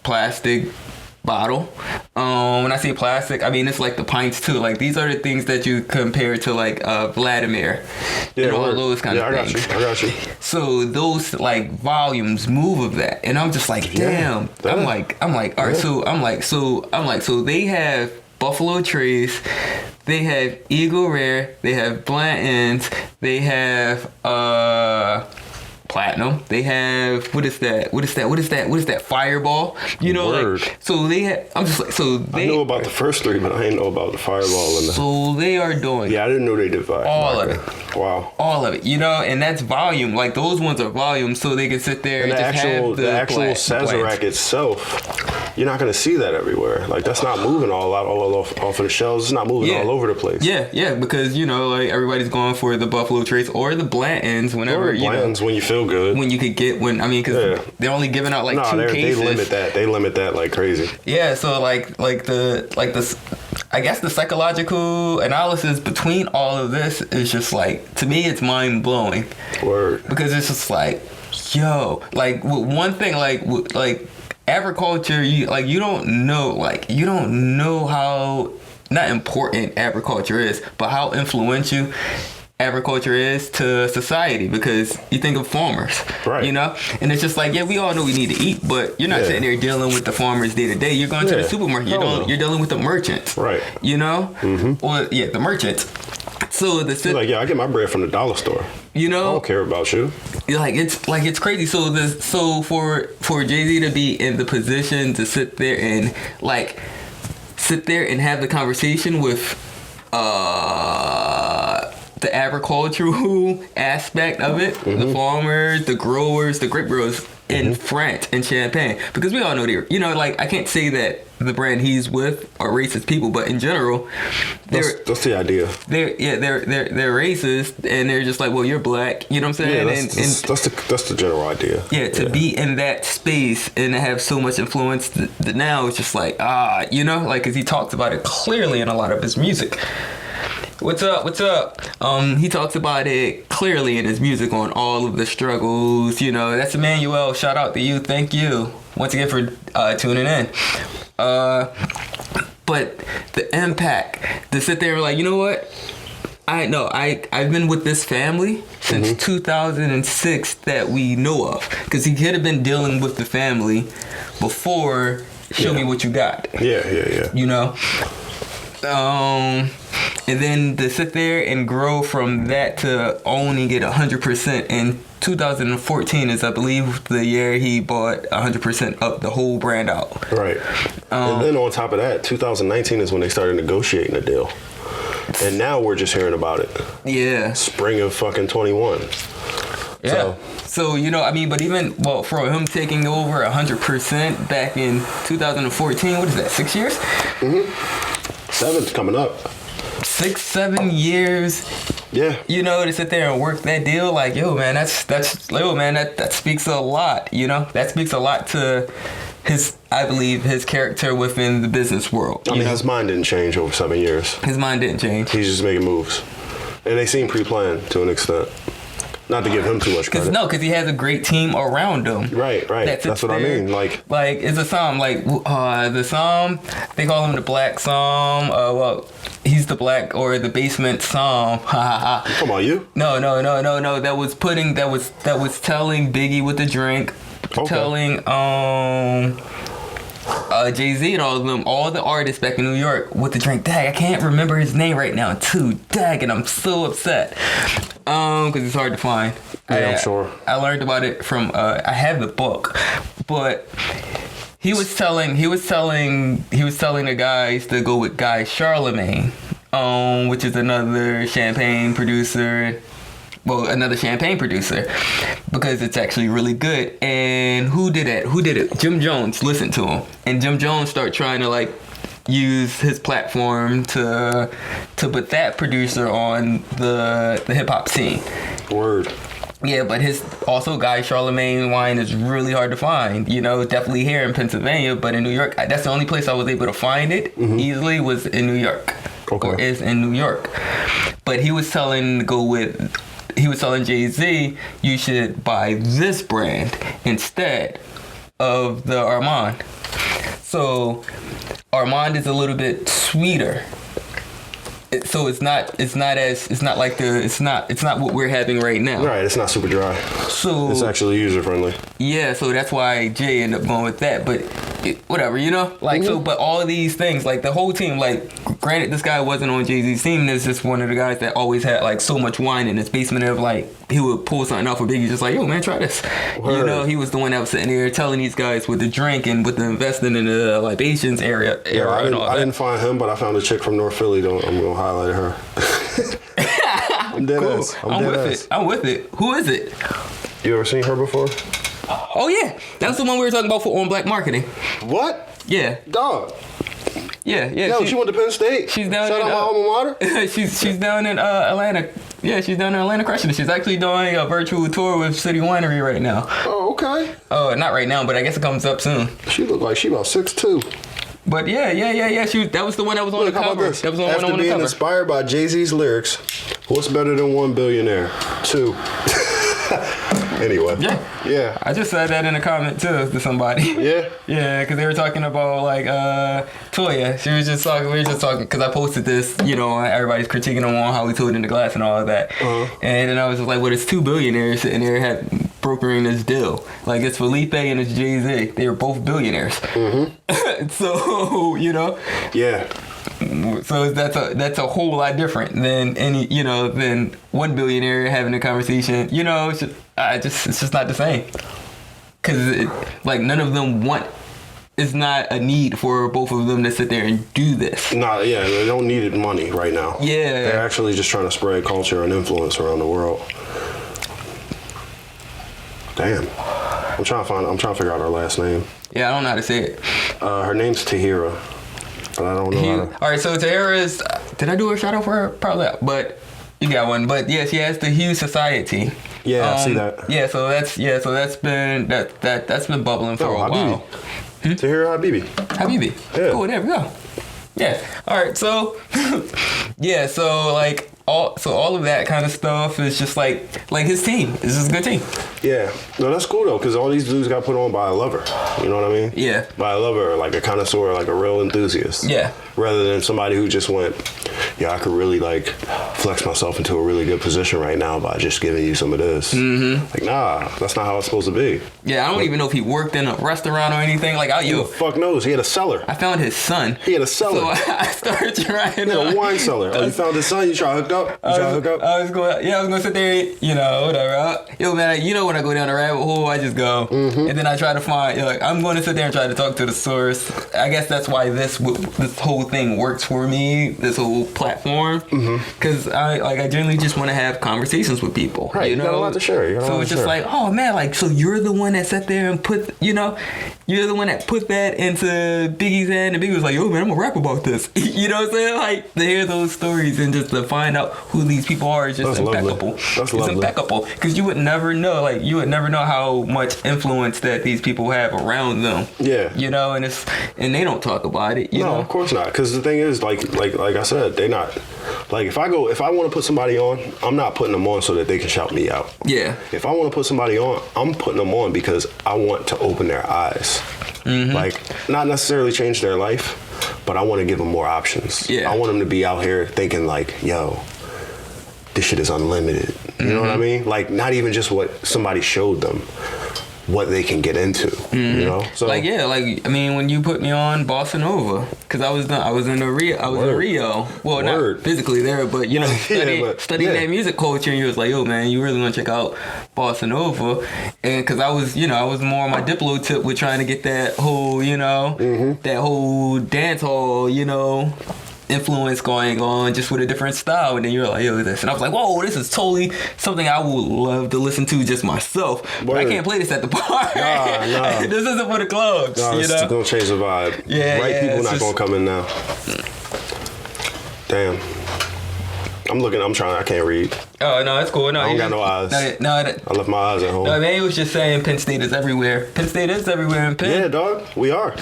plastic bottle. When I say plastic, I mean it's like the pints too. Like these are the things that you compare to like Vladimir and all those kind of things. I got you. So those like volumes move of that, and I'm just like, damn. I'm like, all right. So I'm like, so they have Buffalo Trace, they have Eagle Rare, they have Blanton's, they have Platinum. They have what is that? Fireball. You know, like so they have. I'm just like so. I know about the first three, but I didn't know about the Fireball and the. So they are doing. Yeah, I didn't know they did all of it. Wow. All of it. You know, and that's volume. Like those ones are volume, so they can sit there and just have the actual Sazerac itself. You're not gonna see that everywhere. Like that's not moving all off of the shelves. It's not moving all over the place. Yeah, because you know, like everybody's going for the Buffalo Trace or the Blanton's whenever when you feel good. When you could get because they're only giving out like 2 cases. They limit that like crazy. Yeah, so like the I guess the psychological analysis between all of this is just like, to me it's mind blowing. Word. Because it's just like, yo, like one thing like agriculture, you don't know how not important agriculture is, but how influential agriculture is to society, because you think of farmers, right? You know, and it's just like, yeah, we all know we need to eat, but you're not sitting there dealing with the farmers day to day. You're going to the supermarket. You're dealing with the merchants, right? You know, or the merchants. So you're like, I get my bread from the dollar store. You know, I don't care about you. It's crazy. So for Jay-Z to be in the position to sit there and have the conversation with the agricultural aspect of it, the farmers, the growers, the grape growers in France and Champagne, because we all know they're, you know, like I can't say that the brand he's with are racist people, but in general, that's the idea. They're racist, and they're just like, well, you're black, you know what I'm saying? That's the general idea. Yeah, to be in that space and to have so much influence that now it's just like, you know, like, because he talks about it clearly in a lot of his music. What's up? He talks about it clearly in his music on all of the struggles. You know, that's Emmanuel. Shout out to you. Thank you once again for tuning in. But the impact to sit there and like, you know what? I've been with this family since 2006 that we know of, because he could have been dealing with the family before. Show me what you got. Yeah. You know. And then to sit there and grow from that to owning it 100%. In 2014 is, I believe, the year he bought 100% of the whole brand out. Right. And then on top of that, 2019 is when they started negotiating a deal. And now we're just hearing about it. Yeah. Spring of fucking 21. Yeah. So, you know, I mean, but even, well, for him taking over 100% back in 2014, what is that, 6 years? 7's coming up. 6-7 years. Yeah. You know, to sit there and work that deal, like, yo, man, that speaks a lot, you know? That speaks a lot to I believe, his character within the business world. I mean, his mind didn't change over 7 years. His mind didn't change. He's just making moves. And they seem pre-planned to an extent. Not to give him too much credit. Because he has a great team around him. Right. That's what I mean. Like it's a Psalm. Like, the Psalm, they call him the Black Psalm. Well, he's the Black or the Basement Psalm. Come on, you? No. That was telling Biggie with the drink. Okay. Telling Jay-Z and all of them, all the artists back in New York with the drink. Dag, I can't remember his name right now too. Dag, and I'm so upset. Because it's hard to find. Yeah, I'm sure. I learned about it from I have the book, but he was telling the guys to go with Guy Charlemagne, which is another champagne producer. Well, another champagne producer, because it's actually really good. And who did it? Jim Jones listened to him, and Jim Jones started trying to like use his platform to put that producer on the hip hop scene. Word. Yeah, but also Guy Charlemagne wine is really hard to find. You know, definitely here in Pennsylvania, but in New York, that's the only place I was able to find it easily was in New York. Okay. Or is in New York. But he was telling Jay-Z, you should buy this brand instead of the Armand. So Armand is a little bit sweeter. So it's not what we're having right now. Right, it's not super dry. So it's actually user friendly. Yeah, so that's why Jay ended up going with that. But whatever, you know, like so. But all of these things, like the whole team, like granted, this guy wasn't on Jay-Z's team. This is just one of the guys that always had like so much wine in his basement. Of like he would pull something out for Biggie, just like, yo man, try this. Word. You know, he was the one that was sitting there telling these guys with the drink and with the investing in the libations area. Yeah, I didn't find him, but I found a chick from North Philly. I'm gonna highlight her. I'm dead cool. ass. I'm with it. Who is it? You ever seen her before? Oh yeah, that's the one we were talking about on Black Marketing. What? Yeah. Dog. Yeah. Yo, she went to Penn State. She's down. Shout out my alma mater. she's down in Atlanta. Yeah, she's down in Atlanta crushing it. She's actually doing a virtual tour with City Winery right now. Oh, okay. Oh, not right now, but I guess it comes up soon. She looked like she about 6'2". But yeah. That was the one that was on the cover. That was the one on the cover. After being inspired by Jay-Z's lyrics, what's better than 1 billionaire? 2. Anyway. Yeah. I just said that in a comment too to somebody. Yeah. Yeah, because they were talking about like Toya. We were just talking because I posted this, you know, everybody's critiquing him on how he threw it in the glass and all of that. And then I was just like, well, there's 2 billionaires sitting there brokering this deal. Like it's Felipe and it's Jay-Z. They were both billionaires. So, you know. Yeah. So that's a whole lot different than than 1 billionaire having a conversation. You know, it's just not the same. Because like none of them it's not a need for both of them to sit there and do this. Nah, yeah, they don't need money right now. Yeah, they're actually just trying to spread culture and influence around the world. Damn, I'm trying to figure out her last name. Yeah, I don't know how to say it. Her name's Tahira. But I don't know. All right, so Tahira's. Did I do a shout out for her? Probably, but you got one. But yeah, she has the Hughes Society. Yeah, I see that. Yeah, so that's been bubbling for a while. Tahira Habibi. Yeah. Cool. There we go. Yeah. All right. So yeah. So like all of that kind of stuff is just like his team. This is a good team. Yeah. No, that's cool though, because all these dudes got put on by a lover. You know what I mean? Yeah. By a lover, like a connoisseur, like a real enthusiast. Yeah. Rather than somebody who just went, yeah, I could really like flex myself into a really good position right now by just giving you some of this. Like, nah, that's not how it's supposed to be. Yeah, I don't even know if he worked in a restaurant or anything. Like, who the fuck knows? He had a cellar. I found his son. He had a cellar. So I started trying. He had a wine cellar. Oh, you found his son? You try to hook up? I was going to sit there, you know, whatever. Yo, man, you know when I go down the rabbit hole, I just go. And then I try to find, like, I'm going to sit there and try to talk to the source. I guess that's why this whole thing works for me. This whole social platform because I generally just want to have conversations with people. Right, you got a lot to share. So it's just like, oh man, like, so you're the one that sat there and put, you're the one that put that into Biggie's hand, and Biggie was like, yo man, I'm gonna rap about this. You know what I'm saying? Like, to hear those stories and just to find out who these people are is just impeccable. That's lovely. It's impeccable because you would never know how much influence that these people have around them. Yeah. And they don't talk about it. You know? Of course not. Because the thing is, like I said, they not. Like, if I want to put somebody on, I'm not putting them on so that they can shout me out. Yeah. If I want to put somebody on, I'm putting them on because I want to open their eyes. Like, not necessarily change their life, but I want to give them more options. Yeah. I want them to be out here thinking like, yo, this shit is unlimited. You know what I mean? Like, not even just what somebody showed them, what they can get into. You know? So when you put me on Bossa Nova, because I was in Rio. Well, not physically there, but studying that music culture, and you was like, yo man, you really want to check out Bossa Nova, and because I was more on my Diplo tip with trying to get that whole that whole dance hall influence going on, just with a different style. And then you're like, yo, this, and I was like, whoa, this is totally something I would love to listen to just myself. But I can't play this at the bar. Nah. This isn't for the clubs. It's gonna change the vibe. People not gonna come in now. Damn. I can't read. Oh, no, it's cool. No, I don't got no eyes. I left my eyes at home. No, man, he was just saying Penn State is everywhere. Penn State is everywhere in Penn. Yeah, dog, we are.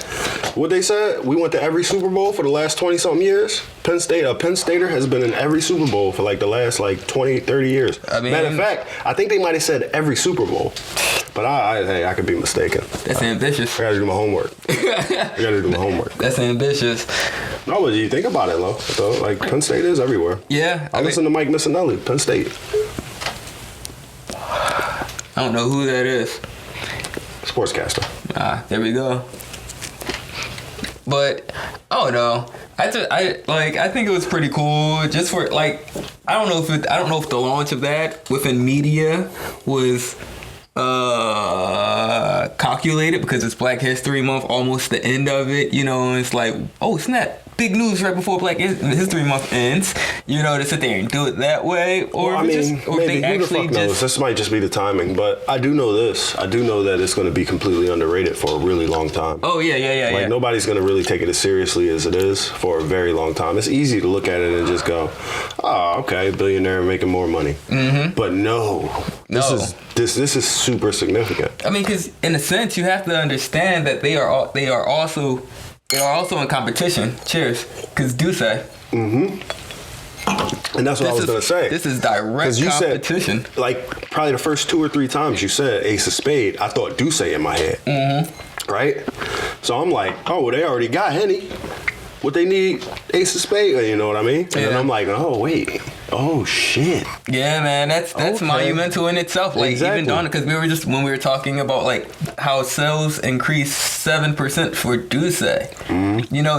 What they said, we went to every Super Bowl for the last 20-something years. Penn Stater has been in every Super Bowl for like the last 20, 30 years. Matter of fact, I think they might have said every Super Bowl. But I could be mistaken. That's ambitious. I gotta do my homework. That's ambitious. No, but you think about it, though. Like, Penn State is everywhere. Yeah. I listen to Mike Missinelli, Penn State. I don't know who that is. Sportscaster. There we go. But I don't know. I think it was pretty cool. Just for I don't know if the launch of that within media was calculated because it's Black History Month, almost the end of it. And it's like, oh snap. Big news right before Black History Month ends, to sit there and do it that way, or maybe who the fuck knows? This might just be the timing, but I do know this. I do know that it's going to be completely underrated for a really long time. Oh yeah. Nobody's going to really take it as seriously as it is for a very long time. It's easy to look at it and just go, "Oh, okay, billionaire making more money." But no, this is super significant. I mean, because in a sense, you have to understand that they are also in competition. Cheers. Because Duce. And that's what I was going to say. This is direct competition. Said, probably the first 2 or 3 times you said Ace of Spade, I thought Duce in my head. Right? So I'm like, oh, well, they already got Henny. What they need, Ace of Spade, you know what I mean? And then I'm like, oh, wait. Oh, shit. Yeah, man, that's monumental in itself. Even Donna, because when we were talking about, how sales increased 7% for Duce.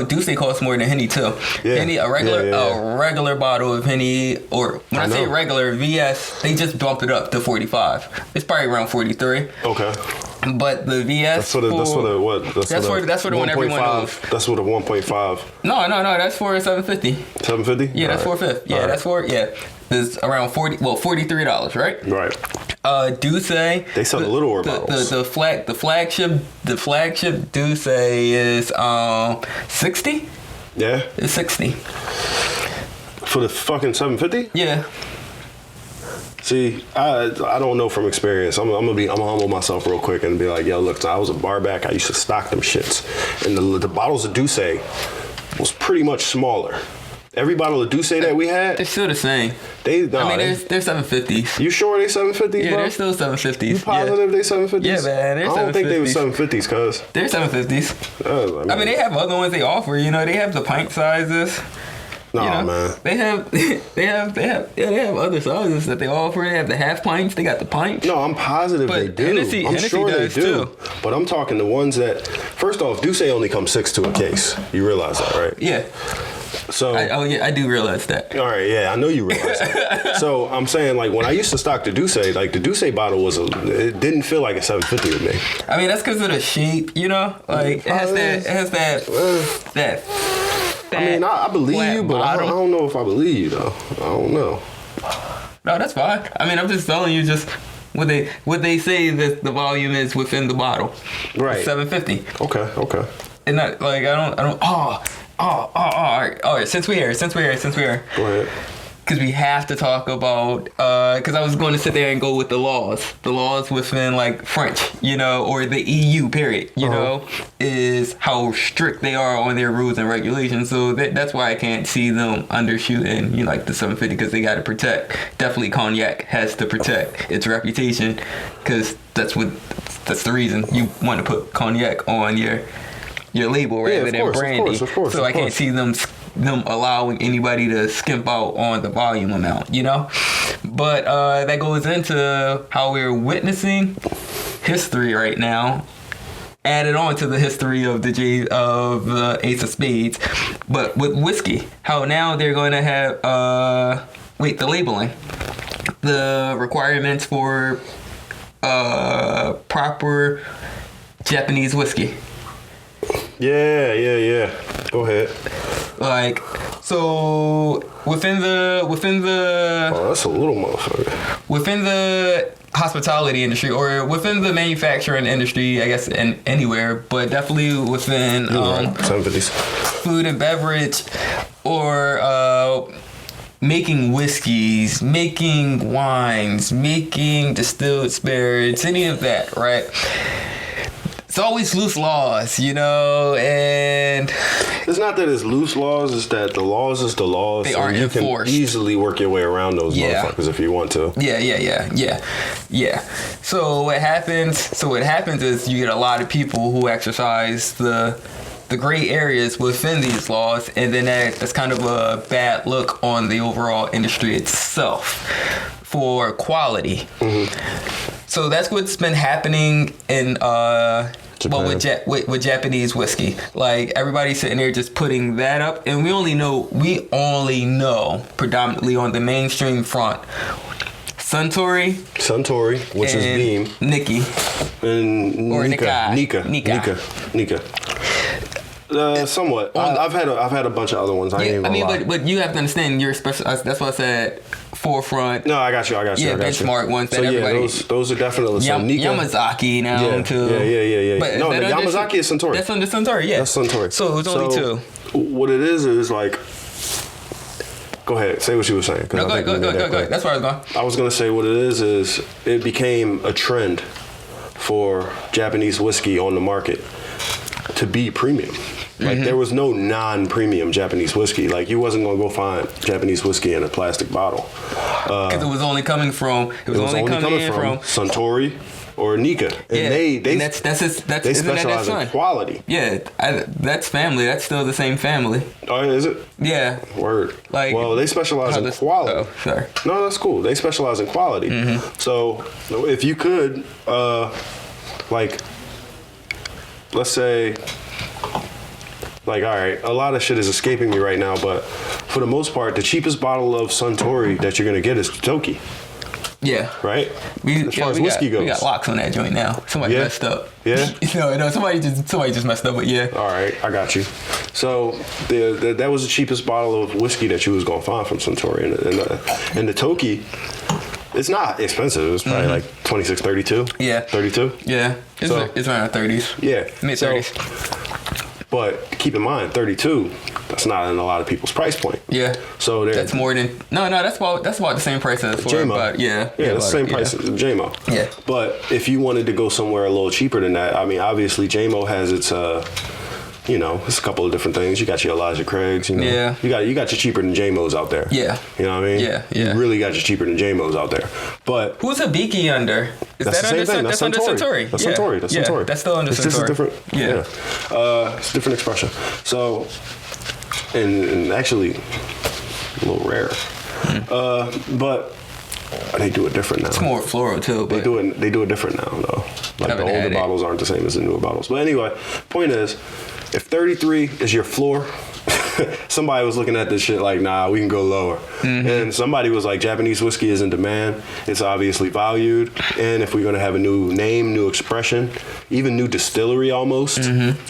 Duce costs more than Henny, too. Yeah. Henny, a regular bottle of Henny, or when I say regular, VS, they just bumped it up to 45. It's probably around 43. Okay. But the VS, that's for the one everyone knows. That's for the 1.5. No, that's for 750. 750? Yeah, that's for $450. Yeah, that's for it's around $43, right? Right. Duce. They sell the littler bottles. The flagship Duce is 60. Yeah. It's 60. For the fucking 750? Yeah. See, I don't know from experience. I'm gonna humble myself real quick and be like, yo, look, I was a bar back. I used to stock them shits, and the bottles of Duce was pretty much smaller. Every bottle of Duce that we had, they're still the same. They're 750s. You sure they 750s? Yeah, bro? They're still 750s. You positive they 750s? Yeah, man, they're 750s. I don't think they were 750s, cuz. They're 750s. I mean, they have other ones they offer. They have the pint sizes. Man. They have other sizes that they offer. They have the half pints. They got the pints. No, I'm positive they do. I'm sure they do. Too. But I'm talking the ones that, first off, Duce only comes 6 to a case. You realize that, right? Yeah. So I do realize that. All right, yeah, I know you realize that. So I'm saying, when I used to stock the Duce, the Duce bottle it didn't feel like a 750 with me. I mean, that's because of the shape, it has that fat. I mean, I believe flat you, but I don't know if I believe you though. I don't know. No, that's fine. I mean, I'm just telling you just what they say that the volume is within the bottle. Right. 750. Okay. And not like I don't. All right. Since we're here. Go ahead. Because we have to talk about, because I was going to sit there and go with the laws within like French, or the EU period, is how strict they are on their rules and regulations. So that's why I can't see them undershooting, like the 750, because they got to protect. Definitely Cognac has to protect its reputation, because that's the reason you want to put Cognac on your label rather than brandy. Of course. I can't see them allowing anybody to skimp out on the volume amount, But that goes into how we're witnessing history right now, added on to the history of the Ace of Spades, but with whiskey. How now they're going to have the labeling, the requirements for proper Japanese whiskey. Yeah. Go ahead. Like, so within the Oh, that's a little motherfucker. Within the hospitality industry or within the manufacturing industry, I guess anywhere, but definitely within 750s. food and beverage or making whiskeys, making wines, making distilled spirits, any of that, right? It's always loose laws, and it's not that it's loose laws, it's that the laws is the laws. They aren't enforced. You can easily work your way around those motherfuckers if you want to. Yeah. So what happens is you get a lot of people who exercise the gray areas within these laws, and then that's kind of a bad look on the overall industry itself for quality. Mm-hmm. So that's what's been happening in with Japanese whiskey. Like everybody's sitting there just putting that up, and we only know predominantly on the mainstream front. Suntory, which is Beam, Nikki, and or Nika. Somewhat. I've had a bunch of other ones. But you have to understand you're special. That's why I said forefront. No, I got you. Yeah, benchmark ones that everybody. Those are definitely Nika. Yamazaki now too. Yeah. But no, the Yamazaki is Suntory. That's under Suntory. Yeah, that's Suntory. So it's only two. What it is like. Go ahead. Say what you were saying. No, go ahead. That's where I was going. I was gonna say what it is it became a trend for Japanese whiskey on the market to be premium. Like there was no non-premium Japanese whiskey. Like you wasn't gonna go find Japanese whiskey in a plastic bottle. Because it was only coming from. It was only coming from Suntory or Nika, and they specialize in quality. Yeah, that's family. That's still the same family. Oh, is it? Yeah. Word. Well, they specialize in quality. Oh, sorry. No, that's cool. They specialize in quality. Mm-hmm. So if you could, let's say. All right, a lot of shit is escaping me right now, but for the most part, the cheapest bottle of Suntory that you're going to get is Toki. Yeah. Right? As far as whiskey goes. We got locks on that joint now. Somebody messed up. Yeah? No, somebody just messed up, but yeah. All right, I got you. So that was the cheapest bottle of whiskey that you was going to find from Suntory. And the Toki, it's not expensive. It's probably like $26, $32. Yeah. $32? Yeah. It's around 30s. Yeah. Mid-30s. But keep in mind, 32, that's not in a lot of people's price point. Yeah. So that's more than that's about the same price as for J-Mo. Yeah, the same price as J-Mo. Yeah. But if you wanted to go somewhere a little cheaper than that, I mean, obviously J-Mo has its it's a couple of different things. You got your Elijah Craigs, Yeah. You got your cheaper than J-Mo's out there. Yeah. You know what I mean? Yeah. You really got your cheaper than J-Mo's out there. But who's Hibiki under? That's the same thing. That's under Suntory. That's Suntory. That's Suntory. That's still under Suntory. It's just a different. Yeah. It's a different expression. So, and actually, a little rare. But they do it different now. It's more floral too. But They do it different now though. Like the older bottles aren't the same as the newer bottles. But anyway, point is, if 33 is your floor, somebody was looking at this shit like, nah, we can go lower. And somebody was like, Japanese whiskey is in demand. It's obviously valued. And if we're going to have a new name, new expression, even new distillery almost,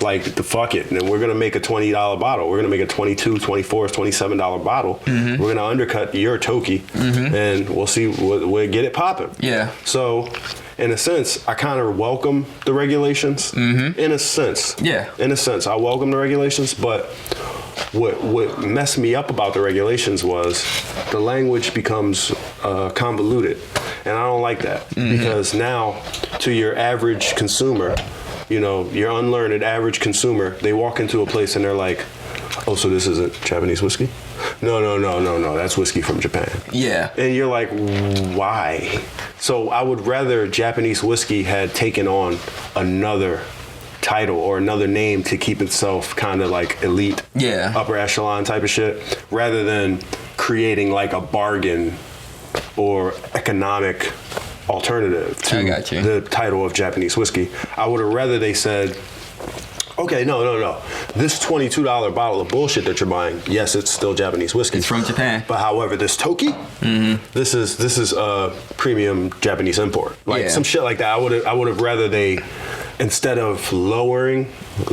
like, the fuck it. And we're going to make a $20 bottle. We're going to make a $22, $24, $27 bottle. We're going to undercut your Toki, and we'll see, we'll get it popping. Yeah. So, in a sense, I kind of welcome the regulations. In a sense. Yeah. In a sense, I welcome the regulations, but what messed me up about the regulations was the language becomes convoluted. And I don't like that, because now, to your average consumer, you know, your unlearned average consumer, they walk into a place and they're like, oh, so this isn't Japanese whiskey? No, that's whiskey from Japan. Yeah. And you're like, why? So I would rather Japanese whiskey had taken on another title or another name to keep itself kind of like elite, upper echelon type of shit, rather than creating like a bargain or economic alternative to the title of Japanese whiskey. I would have rather they said, okay, no. This $22 bottle of bullshit that you're buying, yes, it's still Japanese whiskey. It's from Japan. But however, this Toki, this is a premium Japanese import. Like some shit like that. I would have rather they, instead of lowering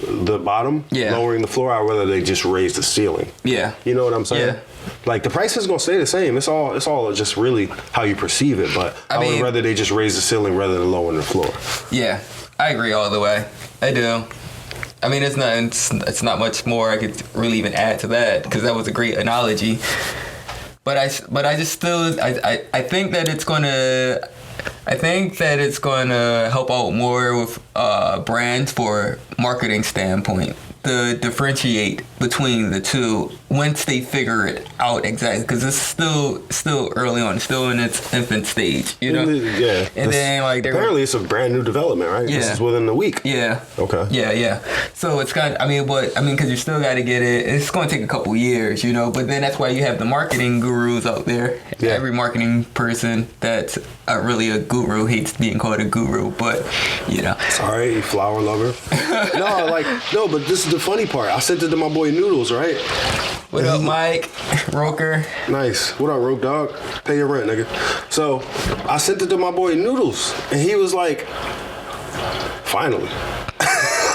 the bottom, lowering the floor, I'd rather they just raise the ceiling. Yeah. You know what I'm saying? Yeah. Like, the price is gonna stay the same. It's all just really how you perceive it. But I would rather they just raise the ceiling rather than lowering the floor. Yeah, I agree all the way. I do. I mean, it's not much more I could really even add to that, because that was a great analogy. But I just still I think that it's gonna help out more with brands for marketing standpoint to differentiate between the two once they figure it out exactly, because it's still early on, still in its infant stage, you know. Yeah. And then like apparently it's a brand new development, right? Yeah. This is within a week. Yeah. Okay. Yeah. So it's got. Because you still got to get it. It's going to take a couple years, you know. But then that's why you have the marketing gurus out there. Yeah. Every marketing person that's really a guru hates being called a guru, but you know. Sorry, you flower lover. No, but this is the funny part. I sent it to my boy Noodles, right? What up, Mike? Roker. Nice. What up, Roke Dog? Pay your rent, nigga. So I sent it to my boy Noodles, and he was like, finally.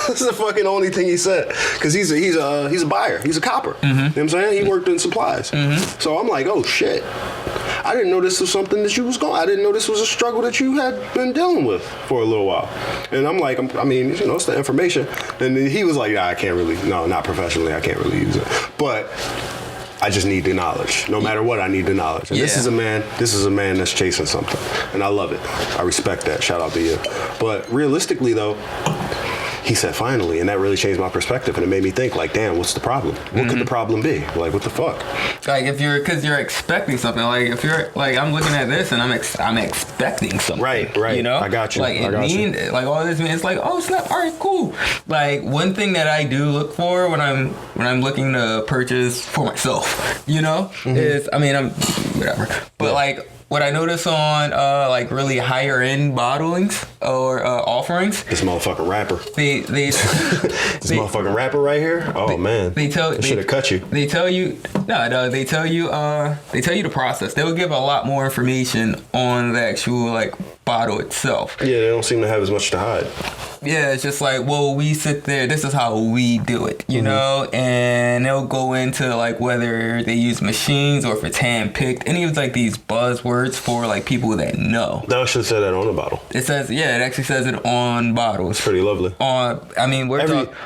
That's the fucking only thing he said, because he's a buyer. He's a copper. You know what I'm saying? He worked in supplies. So I'm like, oh shit. I didn't know this was something that you was going. I didn't know this was a struggle that you had been dealing with for a little while. And I'm like, I mean, you know, it's the information. And then he was like, nah, I can't really, no, not professionally, I can't really use it. But I just need the knowledge. No matter what, I need the knowledge. And this is a man that's chasing something. And I love it. I respect that. Shout out to you. But realistically though, he said finally, and that really changed my perspective, and it made me think like, damn, what's the problem? What could the problem be? Like, what the fuck? Like, because you're expecting something. Like, if you're like, I'm looking at this and I'm expecting something. Right. You know, I got you. Like, like all this means, it's like, oh snap, all right, cool. Like, one thing that I do look for when I'm looking to purchase for myself, you know, is I'm whatever, but like. What I notice on like really higher end bottlings or offerings. This motherfucking rapper. This motherfucking rapper right here. Oh man. They should have cut you. They tell you They tell you the process. They will give a lot more information on the actual like bottle itself. Yeah, they don't seem to have as much to hide. Yeah, it's just like, well, we sit there, this is how we do it, you know? And they'll go into like whether they use machines or if it's hand-picked, any of like these buzzwords for like people that know. That should say that on the bottle. It actually says it on bottles. It's pretty lovely.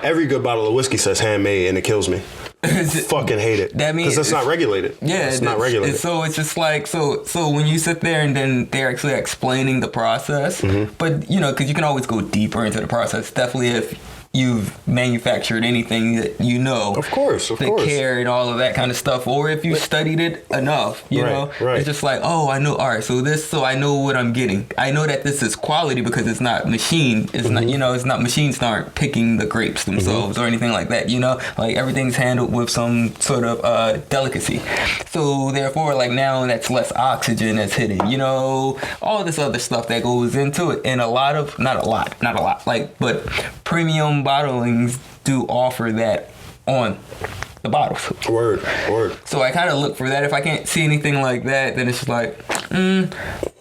Every good bottle of whiskey says handmade, and it kills me. Fucking hate it. That means because it's not regulated. Yeah, it's not regulated. So it's just like so when you sit there and then they're actually explaining the process, but you know, because you can always go deeper into the process. Definitely if you've manufactured anything that you know, of course, the care and all of that kind of stuff, or if you studied it enough, you know, it's just like, oh, I know. All right, so I know what I'm getting. I know that this is quality because it's not machine. It's not, you know, it's not machines aren't picking the grapes themselves or anything like that. You know, like everything's handled with some sort of delicacy. So therefore, like now that's less oxygen that's hitting. You know, all this other stuff that goes into it, and not a lot, like, but premium bottlings do offer that on the bottles. Word. So I kind of look for that. If I can't see anything like that, then it's just like,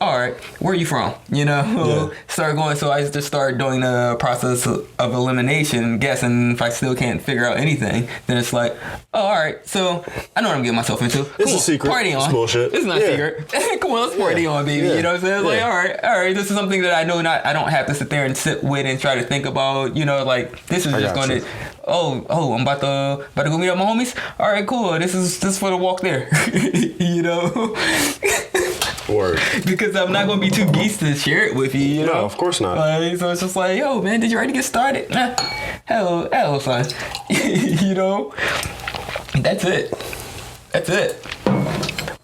all right, where are you from? You know, start going. So I just start doing the process of elimination, guessing. If I still can't figure out anything, then it's like, oh, all right. So I know what I'm getting myself into. It's a secret. Party on. It's bullshit. It's not a secret. Come on, let's party on, baby. You know what I'm saying? It's like, all right. This is something that I know I don't have to sit there and sit with and try to think about. You know, like this is just going to. Oh, I'm about to go meet up my homies. All right, cool. This is for the walk there. You know. Word. Because I'm not gonna be too geese to share it with you. You know? No, of course not. So it's just like, yo, man, did you already get started? Nah. Hello, son. You know. That's it.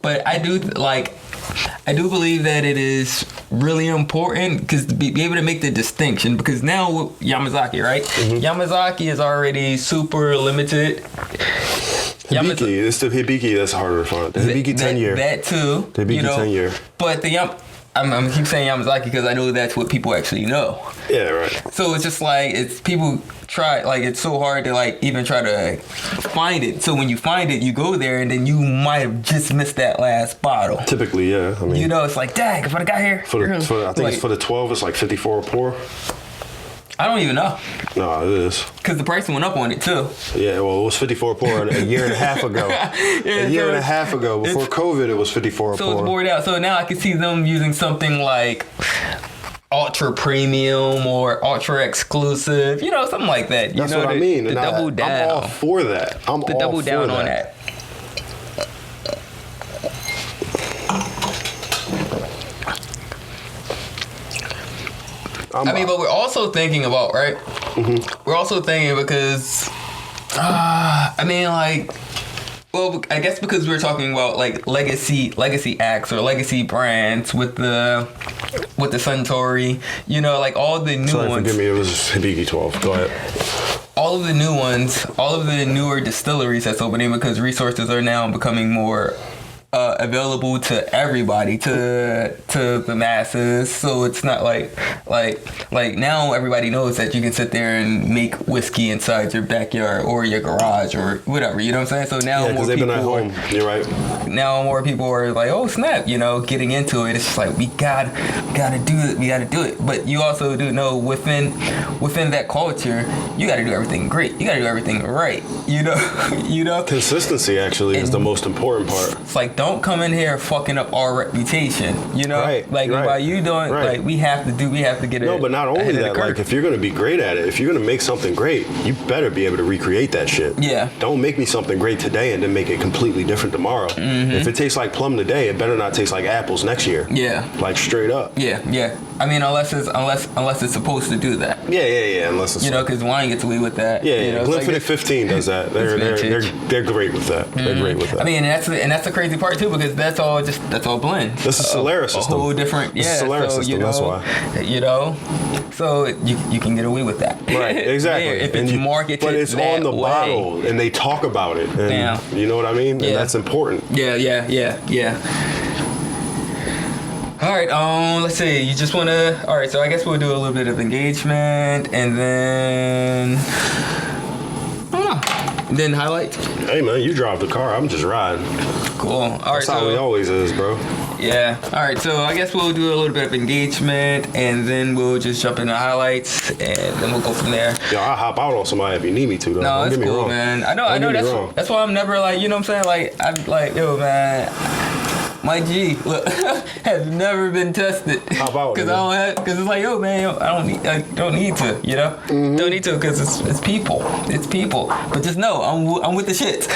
But I do believe that it is really important because to be able to make the distinction, because now with Yamazaki, right? Mm-hmm. Yamazaki is already super limited. Hibiki, it's the Hibiki that's harder to find. The Hibiki 10 year. That too. The Hibiki 10 year. But I'm keep saying Yamazaki because I know that's what people actually know. Yeah, right. So it's just like people try, like it's so hard to like even try to find it. So when you find it, you go there and then you might have just missed that last bottle. Typically, yeah. I mean, you know, it's like, dang, if I got here. I think it's for the 12, it's like 54 a pour. I don't even know. No, it is. Because the price went up on it too. Yeah, well, it was 54 a pour a year and a half ago. A year and a half ago. Before COVID, it was 54 a pour. So it's bored out. So now I can see them using something like ultra premium or ultra exclusive, you know, something like that. That's what I mean. The double down. I'm all for that. I'm all double for down that. on that. But we're also thinking about, right? Mm-hmm. We're also thinking because, I guess because we're talking about like legacy acts or legacy brands with the Suntory, you know, like all the new ones. Forgive me, it was Hibiki 12. Go ahead. All of the new ones, all of the newer distilleries that's opening because resources are now becoming more available to everybody, to the masses. So it's not like now everybody knows that you can sit there and make whiskey inside your backyard or your garage or whatever. You know what I'm saying? So now more people been at home. You're right. Now more people are like, oh snap, you know, getting into it. It's just like we gotta do it. We gotta do it. But you also do know within that culture, you gotta do everything great. You gotta do everything right. You know. Consistency actually is the most important part. It's like don't come in here fucking up our reputation, you know? Right, like by you doing like we have to get it. No, but not only that, like if you're gonna be great at it, if you're gonna make something great, you better be able to recreate that shit. Yeah. Don't make me something great today and then make it completely different tomorrow. Mm-hmm. If it tastes like plum today, it better not taste like apples next year. Yeah. Like straight up. Yeah. I mean, unless it's supposed to do that. Yeah. Unless it's because wine gets away with that. Yeah. You know, Glenfiddich 15 does that. They're great with that. Mm-hmm. They're great with that. I mean, and that's the crazy part too, because that's all blend. This is Solera system. A whole different. This is Solera system. That's why. You know, so you can get away with that. Right. Exactly. If it's marketed but it's that on the way. bottle, and they talk about it. And you know what I mean? Yeah. And that's important. Yeah. All right, let's see. You just want to... All right, so I guess we'll do a little bit of engagement, and then... I don't know. And then highlights. Hey, man, you drive the car. I'm just riding. Cool. All right, that's how it always is, bro. Yeah. All right, so I guess we'll do a little bit of engagement, and then we'll just jump into highlights, and then we'll go from there. Yo, I'll hop out on somebody if you need me to, though. No, Don't it's get me cool, wrong. Man. I know. That's why I'm never like, you know what I'm saying? Like, I'm like, yo, man... My G, look, has never been tested. How about it? Because it's like, yo, man, I don't need to, you know? Mm-hmm. Don't need to because it's people. It's people. But just know, I'm with the shits.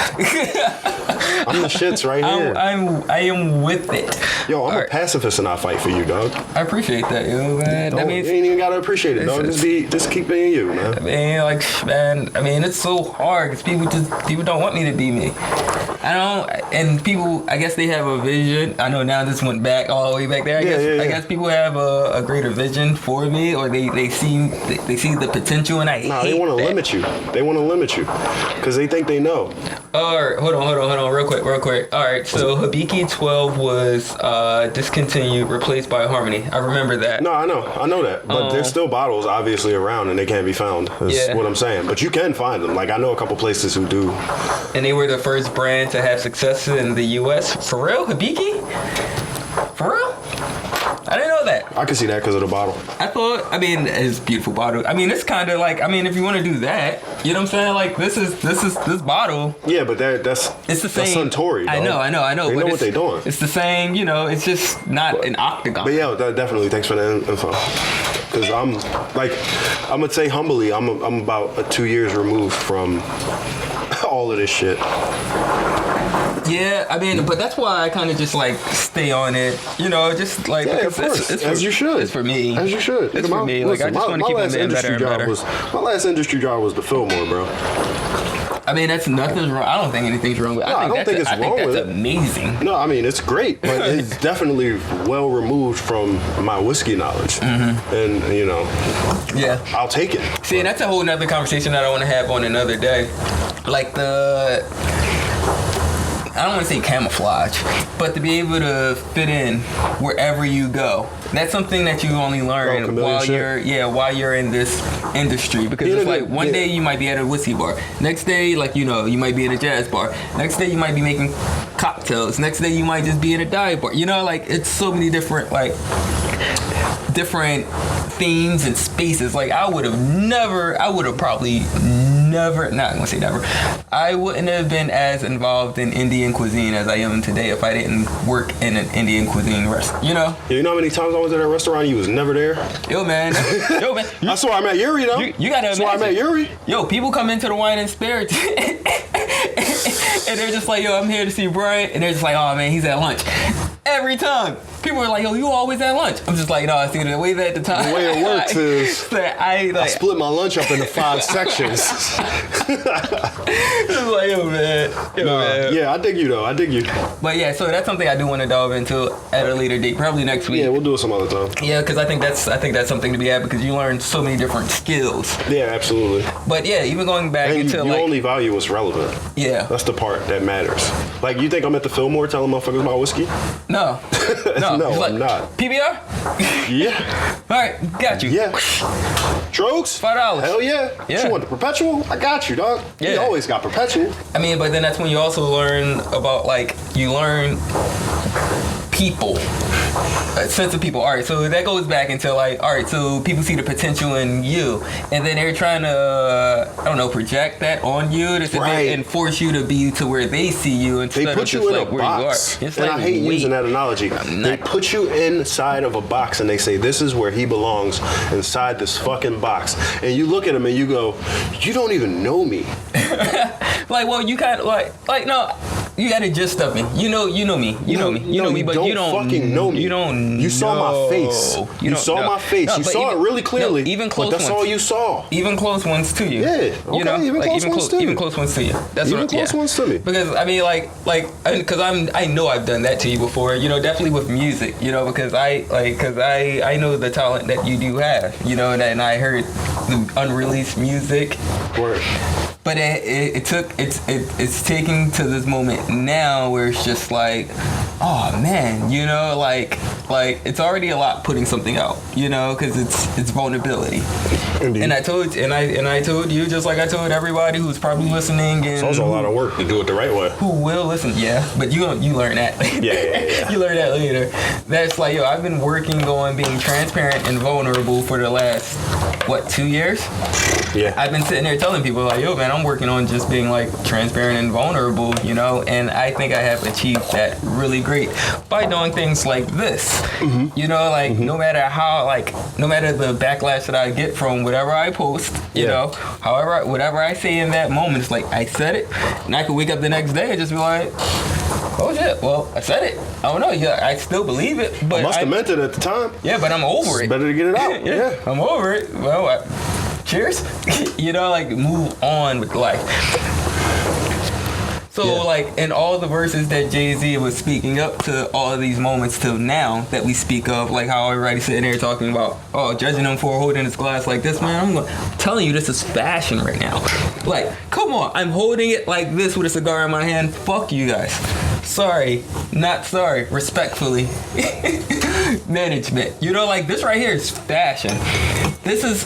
I'm the shits right here. I am with it. Yo, I'm a pacifist and I fight for you, dog. I appreciate that, yo, man. That means you ain't even gotta appreciate it, dog. Just keep being you, man. I mean, it's so hard because people don't want me to be me. And people, I guess they have a vision. I know now this went back all the way back there. I guess people have a greater vision for me, or they see the potential, and I hate they want to limit you. They want to limit you because they think they know. Alright, hold on, real quick. Alright, so Hibiki 12 was discontinued, replaced by Harmony. I remember that. No, I know that. But there's still bottles obviously around and they can't be found. That's what I'm saying. But you can find them. Like, I know a couple places who do. And they were the first brand to have success in the US. For real? Hibiki? For real? I didn't know that. I can see that because of the bottle. I mean, it's a beautiful bottle. I mean, it's kind of like, I mean, if you want to do that, you know what I'm saying? Like, this bottle. Yeah, but it's the same. That's Suntory, I know. They know what they're doing. It's the same, you know, it's just not an octagon. But yeah, definitely. Thanks for the info. Because I'm going to say humbly, I'm about 2 years removed from all of this shit. Yeah, I mean, but that's why I kind of just like stay on it, you know, just like of course. As you should. It's for me. As you should. It's for me. Like, I just want to keep on getting better and better. My last industry job was the Fillmore, bro. I mean, that's nothing's wrong. I don't think anything's wrong with it. I don't think it's wrong with it. That's amazing. No, I mean, it's great, but it's definitely well removed from my whiskey knowledge. Mm-hmm. And, you know, yeah, I'll take it. See, and that's a whole nother conversation that I want to have on another day. Like I don't want to say camouflage, but to be able to fit in wherever you go. That's something that you only learn while you're in this industry. Because it's like one day you might be at a whiskey bar. Next day, like, you know, you might be at a jazz bar. Next day you might be making cocktails. Next day you might just be in a dive bar. You know, like, it's so many different themes and spaces. Like, I wouldn't have been as involved in Indian cuisine as I am today if I didn't work in an Indian cuisine restaurant, you know? Yeah, you know how many times I was at a restaurant and you was never there? Yo, man. I swear I met Yuri, though. You gotta imagine. I met Yuri. Yo, people come into the Wine and Spirits and they're just like, yo, I'm here to see Bryant. And they're just like, oh, man, he's at lunch. Every time. People are like, yo, you always at lunch. I'm just like, no, see, the way that the time. The way it works is I split my lunch up into 5 sections. It's like, yo, man. Man. Yeah, I dig you, though. I dig you. But yeah, so that's something I do want to delve into at a later date, probably next week. Yeah, we'll do it some other time. Yeah, because I think that's something to be had because you learn so many different skills. Yeah, absolutely. But yeah, even going back and into you only value what's relevant. Yeah. That's the part that matters. Like, you think I'm at the Fillmore telling motherfuckers my whiskey? No. No, like, I'm not. PBR? Yeah. All right, got you. Yeah. Strokes? $5. Hell yeah. Yeah. You want the perpetual? I got you, dog. Yeah. You always got perpetual. I mean, but then that's when you also learn about, like, you learn people. A sense of people. All right, so that goes back into like, all right, so people see the potential in you, and then they're trying to, I don't know, project that on you and force you to be to where they see you instead they put of just you in like a where box. you are. It's and like, I hate using that analogy. They put you inside of a box and they say, this is where he belongs, inside this fucking box. And you look at him and you go, you don't even know me. Like, well, you kind of like no. You got a gist of me. You know me. You know me, but you don't fucking know me. You don't. You saw my face. You saw my face. No, you saw it really clearly. Even close but that's ones. all you saw. Even close ones to you. Yeah. Okay. You know? Even close ones to you. Even close ones to you. That's even what. Close ones to me. Because I mean, because I know I've done that to you before. You know, definitely with music. You know, because I know the talent that you do have. You know, and I heard the unreleased music. Word. But it's taking to this moment now where it's just like, oh man, you know, like it's already a lot putting something out, you know, because it's vulnerability. Indeed. And I told you, just like I told everybody who's probably listening, and it's also a lot of work to do it the right way. Who will listen? Yeah, but you learn that. Yeah. You learn that later. That's like, yo, I've been working on being transparent and vulnerable for the last 2 years. Yeah. I've been sitting there telling people like, yo, man, I'm working on just being like transparent and vulnerable, you know, and I think I have achieved that really great by doing things like this. Mm-hmm. You know, like no matter the backlash that I get from whatever I post, you know, whatever I say in that moment, it's like I said it, and I could wake up the next day and just be like, oh shit, well, I said it. I don't know, yeah, I still believe it, but I must have meant it at the time. Yeah, but I'm over it. Better to get it out. Yeah, I'm over it. Well, cheers. You know, like move on with life. So like in all the verses that Jay-Z was speaking up to all of these moments till now that we speak of, like how everybody's sitting there talking about, oh, judging him for holding his glass like this, man. I'm telling you, this is fashion right now. Like, come on, I'm holding it like this with a cigar in my hand. Fuck you guys. Sorry, not sorry. Respectfully, management. You know, like this right here is fashion. This is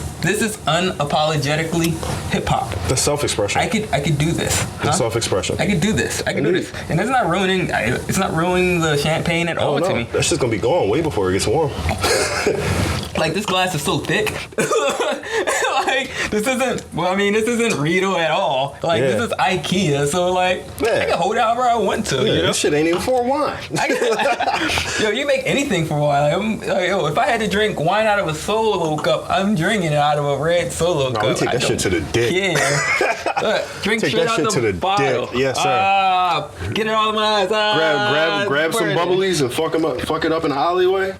unapologetically hip hop. That's self-expression. I could do this. That's self-expression. I could do this. I can do this, and it's not ruining. It's not ruining the champagne at all to me. That's just gonna be gone way before it gets warm. Like this glass is so thick. Like this isn't. Well, I mean, this isn't Rito at all. Like this is IKEA. So like, I can hold it however I want to. You know? This shit ain't even for wine. Yo, you make anything for wine. Yo, if I had to drink wine out of a Solo cup, I'm drinking it out of a red Solo cup. We take that shit to the dick. Yeah. Look, drink take straight that out shit the to the bottle. dick. Yes, sir. Get it all in my eyes. Grab some bubblies and fuck it up in the alleyway.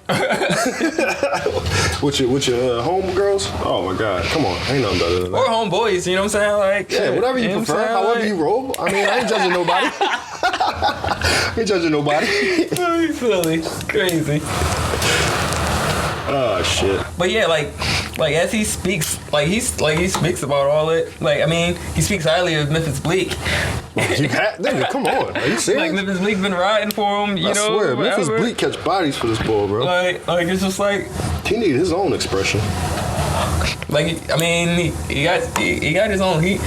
with your homegirls. Oh my god, come on, ain't nothing better than that. Or homeboys, you know what I'm saying? Like, yeah, whatever you prefer, however you roll. I mean, I ain't judging nobody. I ain't judging nobody. You silly, crazy. Oh shit. But yeah, like as he speaks, he speaks about all it. Like, I mean, he speaks highly of Memphis Bleak. Nigga, come on, are you serious? Like Memphis Bleak been riding for him, you know. I swear, Memphis Bleak catch bodies for this boy, bro. Like it's just like he need his own expression. Like, I mean, he got his own. He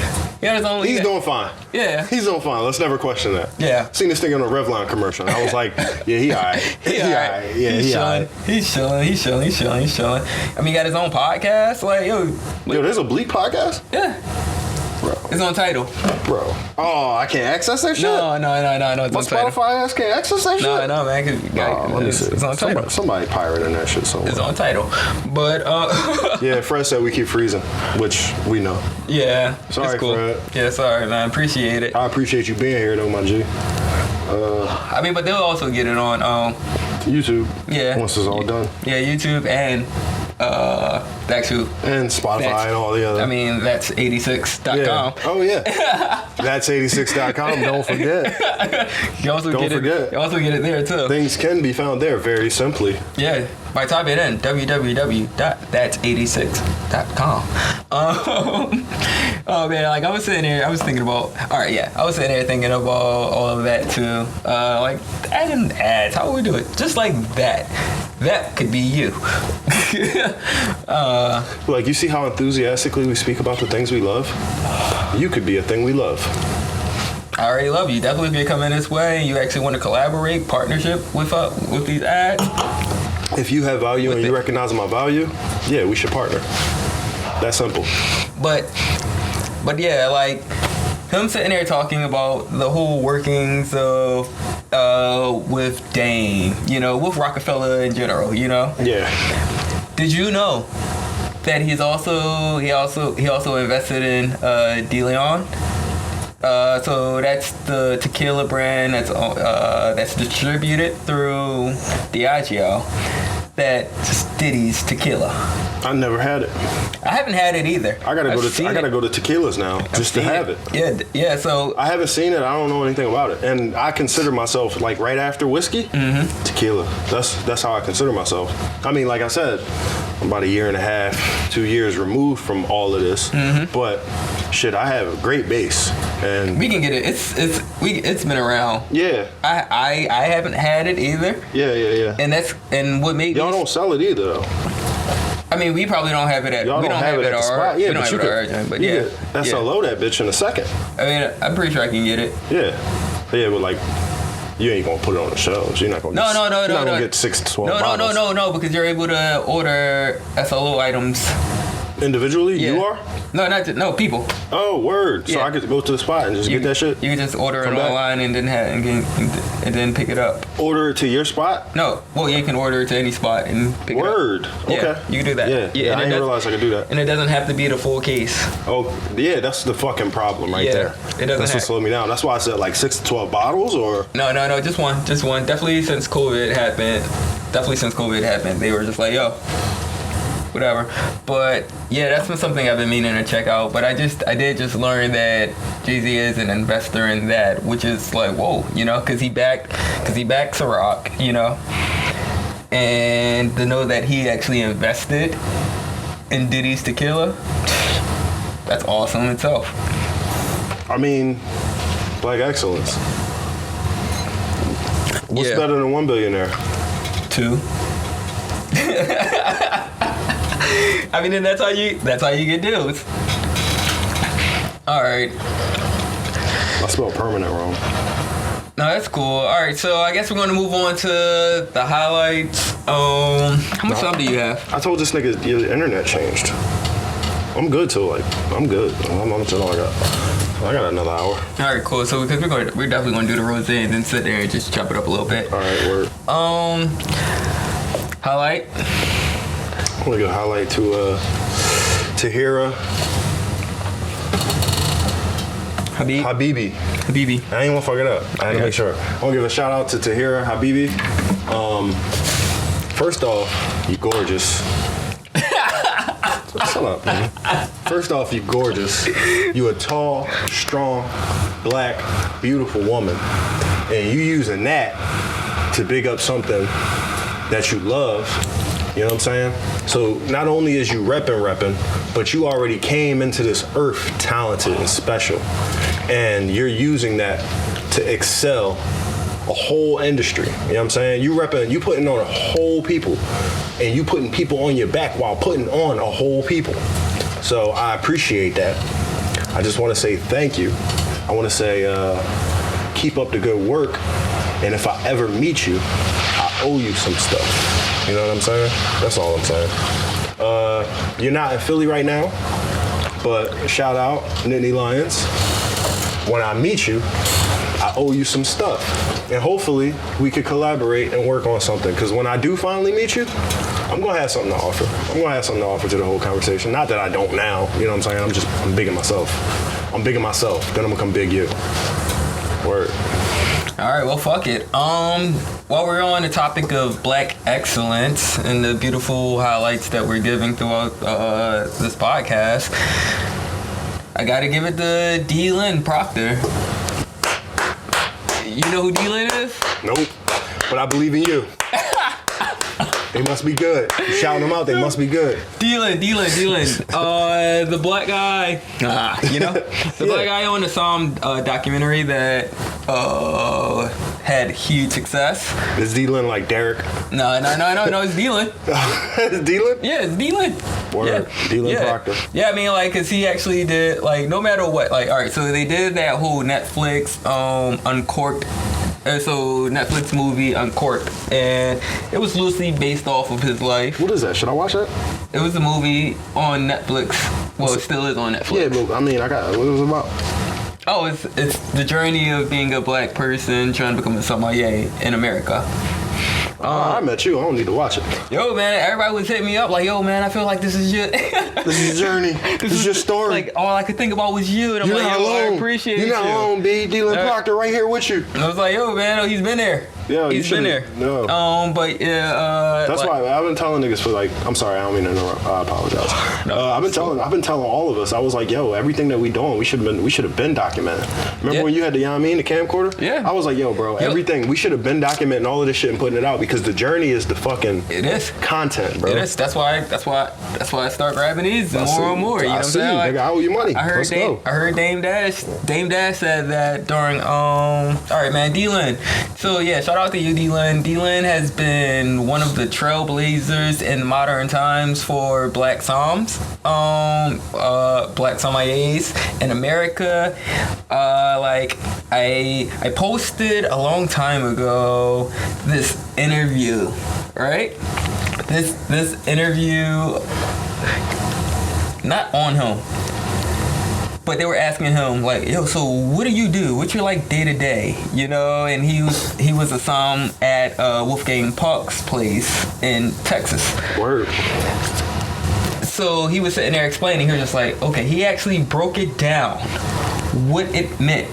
got his own. He's doing fine. Yeah, he's doing fine. Let's never question that. Yeah, seen this thing on a Revlon commercial. And I was like, yeah, he alright. He alright. Yeah, he alright. He's chilling. I mean, he got his own podcast. Like, yo, there's a Bleak podcast. Yeah. Bro. It's on Tidal. Bro. Oh, I can't access that shit? No. It's my on Tidal. Spotify ass can't access that shit? No, man. Let me see. It's on Tidal. Somebody pirating that shit somewhere. It's on Tidal. But, yeah, Fred said we keep freezing, which we know. Yeah. Sorry, it's cool. Fred. Yeah, sorry, man. Appreciate it. I appreciate you being here, though, my G. I mean, but they'll also get it on YouTube. Yeah. Once it's all done. Yeah, YouTube and and Spotify and all the other. I mean, that's 86'd.com. Yeah. Oh yeah. That's 86'd.com. Don't forget. You also get it there too. Things can be found there very simply. Yeah. By typing in www.that's86'd.com. Oh man, like I was sitting there thinking about all of that too. Like adding ads, how would we do it? Just like that. That could be you. Like, you see how enthusiastically we speak about the things we love? You could be a thing we love. I already love you. Definitely if you're coming this way and you actually want to collaborate, partnership with these ads. If you have value and you recognize my value, yeah, we should partner. That simple. But yeah, like him sitting there talking about the whole workings of with Dame, you know, with Rockefeller in general, you know. Yeah. Did you know that he also invested in DeLeon? So that's the tequila brand that's distributed through Diageo. That Diddy's tequila. I never had it. I haven't had it either. I gotta go to tequilas now just to have it. Yeah. So I haven't seen it. I don't know anything about it, and I consider myself like right after whiskey, tequila. That's how I consider myself. I mean, like I said, I'm about a year and a half, 2 years removed from all of this, but shit, I have a great base, and we can get it. It's been around. Yeah. I haven't had it either. Yeah. And what made y'all don't sell it either though. I mean, we probably don't have it at. Y'all we don't have it at the spot. Yeah, but you could. But yeah, SLO that bitch in a second. I mean, I'm pretty sure I can get it. Yeah, but like, you ain't gonna put it on the shelves. You're not gonna. No. You're not gonna get 6 to 12 bottles. No, because you're able to order SLO items individually. Yeah. You are. No, people. Oh, word. So I could go to the spot and just get that shit? You can just order it online and then pick it up. Order it to your spot? No. Well, you can order it to any spot and pick it up. Word. Okay. Yeah, you can do that. Yeah, I didn't realize I could do that. And it doesn't have to be the full case. Oh, yeah, that's the fucking problem right there. It doesn't That's what slowed me down. That's why I said like 6 to 12 bottles or? No, just one. Definitely since COVID happened, they were just like, yo, whatever. But yeah, that's been something I've been meaning to check out. But I did just learn that Jay-Z is an investor in that, which is like, whoa, you know, because he backed Ciroc, you know, and to know that he actually invested in Diddy's tequila, that's awesome itself. I mean, black excellence. What's better than one billionaire? Two. I mean, and that's how you get deals. All right. I spelled permanent wrong. No, that's cool. All right, so I guess we're going to move on to the highlights. How much time do you have? I told this nigga your internet changed. I'm good till like I'm good. How much all I got? I got another hour. All right, cool. So because we're definitely going to do the rosé and then sit there and just chop it up a little bit. All right, word. Highlight. I want to give a highlight to Tahira Habibi. I ain't want to fuck it up. I had to make sure. I want to give a shout out to Tahira Habibi. First off, you gorgeous. Shut up, man. First off, you gorgeous. You a tall, strong, black, beautiful woman. And you using that to big up something that you love. You know what I'm saying? So not only is you repping, but you already came into this earth talented and special. And you're using that to excel a whole industry. You know what I'm saying? You putting on a whole people. And you putting people on your back while putting on a whole people. So I appreciate that. I just want to say thank you. I want to say keep up the good work. And if I ever meet you, I owe you some stuff. You know what I'm saying? That's all I'm saying. You're not in Philly right now, but shout out Nittany Lions. When I meet you, I owe you some stuff. And hopefully we could collaborate and work on something. Because when I do finally meet you, I'm going to have something to offer. I'm going to have something to offer to the whole conversation. Not that I don't now. You know what I'm saying? I'm big in myself. I'm big in myself. Then I'm going to come big you. Word. All right, well, fuck it. While we're on the topic of black excellence and the beautiful highlights that we're giving throughout this podcast, I got to give it to D-Lynn Proctor. You know who D-Lynn is? Nope. But I believe in you. They must be good. You shouting them out, they must be good. D-Lynn. The black guy, you know? The black guy on the Psalm documentary that had huge success. Is D-Lynn like Derek? No, it's D-Lynn. It's D-Lynn? Yeah, it's D-Lyn. Word. Yeah. D-Lynn Proctor. Yeah, I mean, like, because he actually did, like, no matter what, like, all right, so they did that whole Netflix Uncorked. So Netflix movie Uncorked, and it was loosely based off of his life. What is that? Should I watch that? It was a movie on Netflix. Well, it still is on Netflix. Yeah, but I mean, what was it about? Oh, it's the journey of being a black person trying to become a sommelier in America. I met you. I don't need to watch it. Yo, man, everybody was hitting me up like, yo, man, I feel like this is your... This is your journey. This is your story. Like, all I could think about was you. And I'm like, yo, I appreciate you. You're not alone, B. D-Lynn Proctor right here with you. I was like, yo, man, he's been there. Yeah, he's been there. No. But yeah, that's why I've been telling niggas for like. I'm sorry, I don't mean to interrupt. I apologize. No, I've been telling all of us. I was like, yo, everything that we doing, we should have been documenting. Remember when you had the, you know what I mean, the camcorder? Yeah. I was like, yo, bro, everything we should have been documenting all of this shit and putting it out because the journey is the fucking. It is content, bro. It is. That's why I start grabbing these more and more. You know what I'm saying? Like, I owe you money. I heard Dame Dash said that during all right, man, D-Lynn. So yeah, shout out to you, D-Lynn. D-Lynn has been one of the trailblazers in modern times for black psalms, black sommeliers in America. Like I posted a long time ago this interview, right? This interview, not on him, but they were asking him like, yo, so what do you do? What's your like day to day? You know, and he was a psalm at Wolfgang Puck's place in Texas. Word. So he was sitting there explaining. He was just like, okay, he actually broke it down what it meant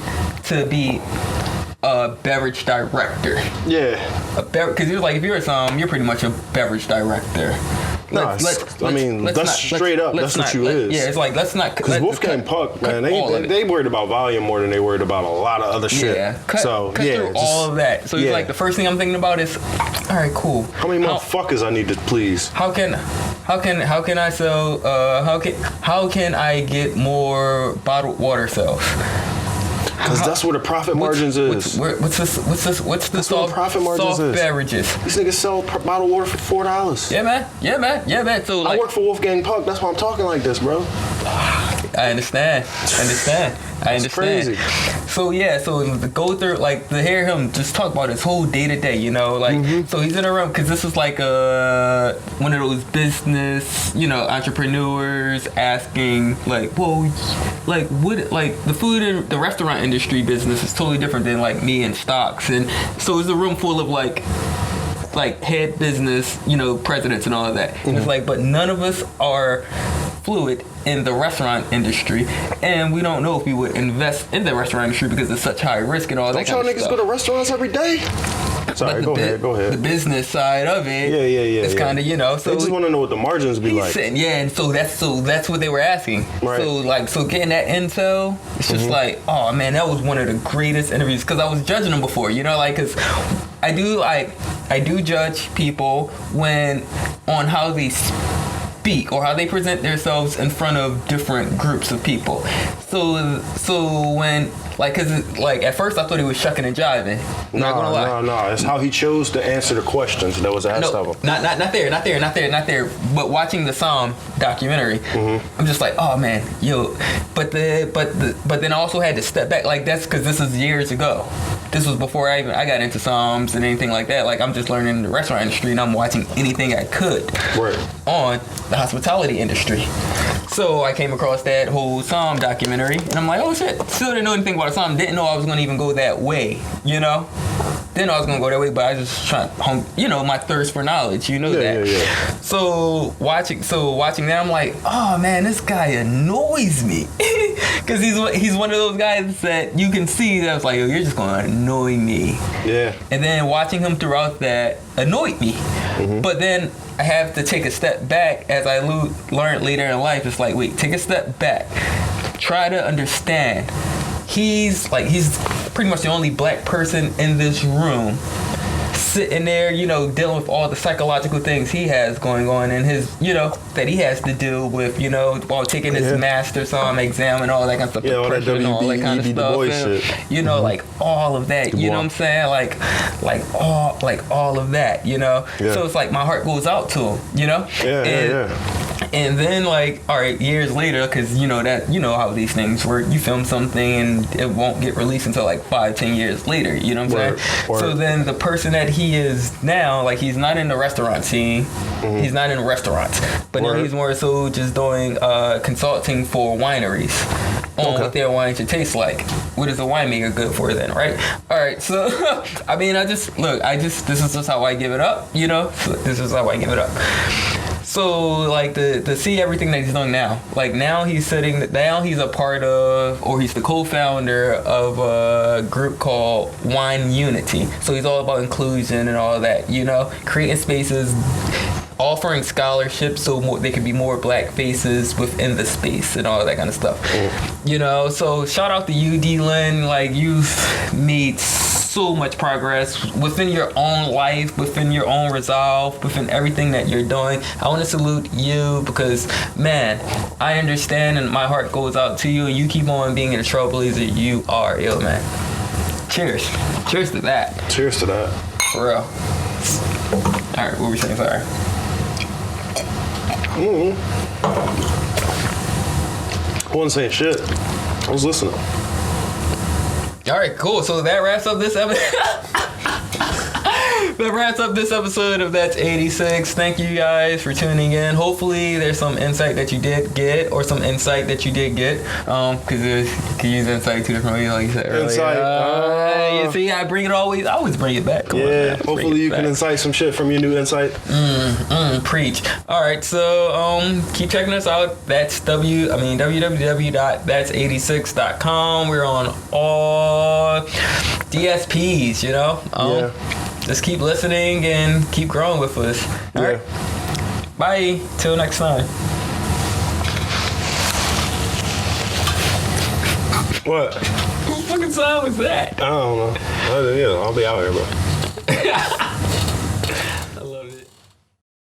to be a beverage director. Yeah. Because he was like, if you're a psalm, you're pretty much a beverage director. That's straight up. That's what you is. Yeah, it's like let's not. Because Wolfgang Puck, man, they worried about volume more than they worried about a lot of other shit. Yeah, cut through all of that. So it's like the first thing I'm thinking about is, all right, cool. How many motherfuckers I need to please? How can I sell? How can I get more bottled water sales? Because that's where the profit margins is. What's the soft profit margins is. Beverages? These niggas sell bottled water for $4. Yeah, man. So I work for Wolfgang Puck. That's why I'm talking like this, bro. I understand. It's crazy. So to go through, like, to hear him just talk about his whole day to day, you know, like, so he's in a room because this is like one of those business, you know, entrepreneurs asking, like, well, like, what, like, the food and the restaurant industry business is totally different than like me and stocks, and so it's a room full of like head business, you know, presidents and all of that. And it's like, but none of us are fluid in the restaurant industry, and we don't know if we would invest in the restaurant industry because it's such high risk and all that kind of stuff. Don't y'all niggas go to restaurants every day? Sorry, go ahead. The business side of it, it's kind of, you know. So they just want to know what the margins be like. And so that's what they were asking. Right. So getting that intel, it's just like, oh man, that was one of the greatest interviews because I was judging them before, you know, like, because I do judge people on how they speak or how they present themselves in front of different groups of people. So when, like, cause like at first I thought he was shucking and jiving. Not gonna lie. No. It's how he chose to answer the questions that was asked of him. Not there. But watching the Psalm documentary, I'm just like, oh man, yo. But then I also had to step back. Like, that's because this is years ago. This was before I got into Psalms and anything like that. Like, I'm just learning the restaurant industry and I'm watching anything I could on the hospitality industry. So I came across that whole Psalm documentary and I'm like, oh shit, still didn't know anything about Psalm. Didn't know I was going to even go that way, you know? Didn't know I was going to go that way, but I was just trying to, you know, my thirst for knowledge, you know that. Yeah. So watching that, I'm like, oh man, this guy annoys me. Because he's one of those guys that you can see that's like, yo, you're just going to annoy me. Yeah. And then watching him throughout that annoyed me. But then I have to take a step back as I learned later in life. It's like, wait, take a step back. Try to understand. He's pretty much the only black person in this room sitting there, you know, dealing with all the psychological things he has going on in his, you know, that he has to deal with, you know, while taking his master's exam and all that kind of stuff. Yeah, all that and all that kind of stuff. And, shit. you know, like all of that, you know what I'm saying? Like all of that, you know? Yeah. So it's like my heart goes out to him, you know? Yeah. And then, like, all right, years later, because you know how these things work. You film something and it won't get released until like 5-10 years later. You know what I'm saying? So then the person that he is now, like, he's not in the restaurant scene. He's not in restaurants, but now he's more so just doing consulting for wineries on what their wine should taste like. What is a winemaker good for then, right? All right, so I mean, this is just how I give it up. You know, this is how I give it up. So, like, to see everything that he's doing now, like, now he's a part of, or he's the co-founder of a group called Wine Unity. So he's all about inclusion and all that, you know, creating spaces, offering scholarships so there could be more black faces within the space and all that kind of stuff. You know, so shout out to you, D-Lin. Like, you've made so much progress within your own life, within your own resolve, within everything that you're doing. I want to salute you because, man, I understand and my heart goes out to you, and you keep on being in the trailblazer you are. Yo, man. Cheers. Cheers to that. Cheers to that. For real. All right, what were we saying? Sorry. I wasn't saying shit. I was listening. All right, cool. So that wraps up this episode. That wraps up this episode of That's 86. Thank you guys for tuning in. Hopefully there's some insight that you did get, or some insight that you did get. Because you can use insight two different ways, like you said earlier. Insight. You see, I always bring it back. Come on, hopefully you can incite some shit from your new insight. Preach. All right, so keep checking us out. That's www.thats86.com. We're on all DSPs, you know. Just keep listening and keep growing with us. All right. Bye. Till next time. What? What fucking sound was that? I don't know. Yeah, I'll be out here, bro.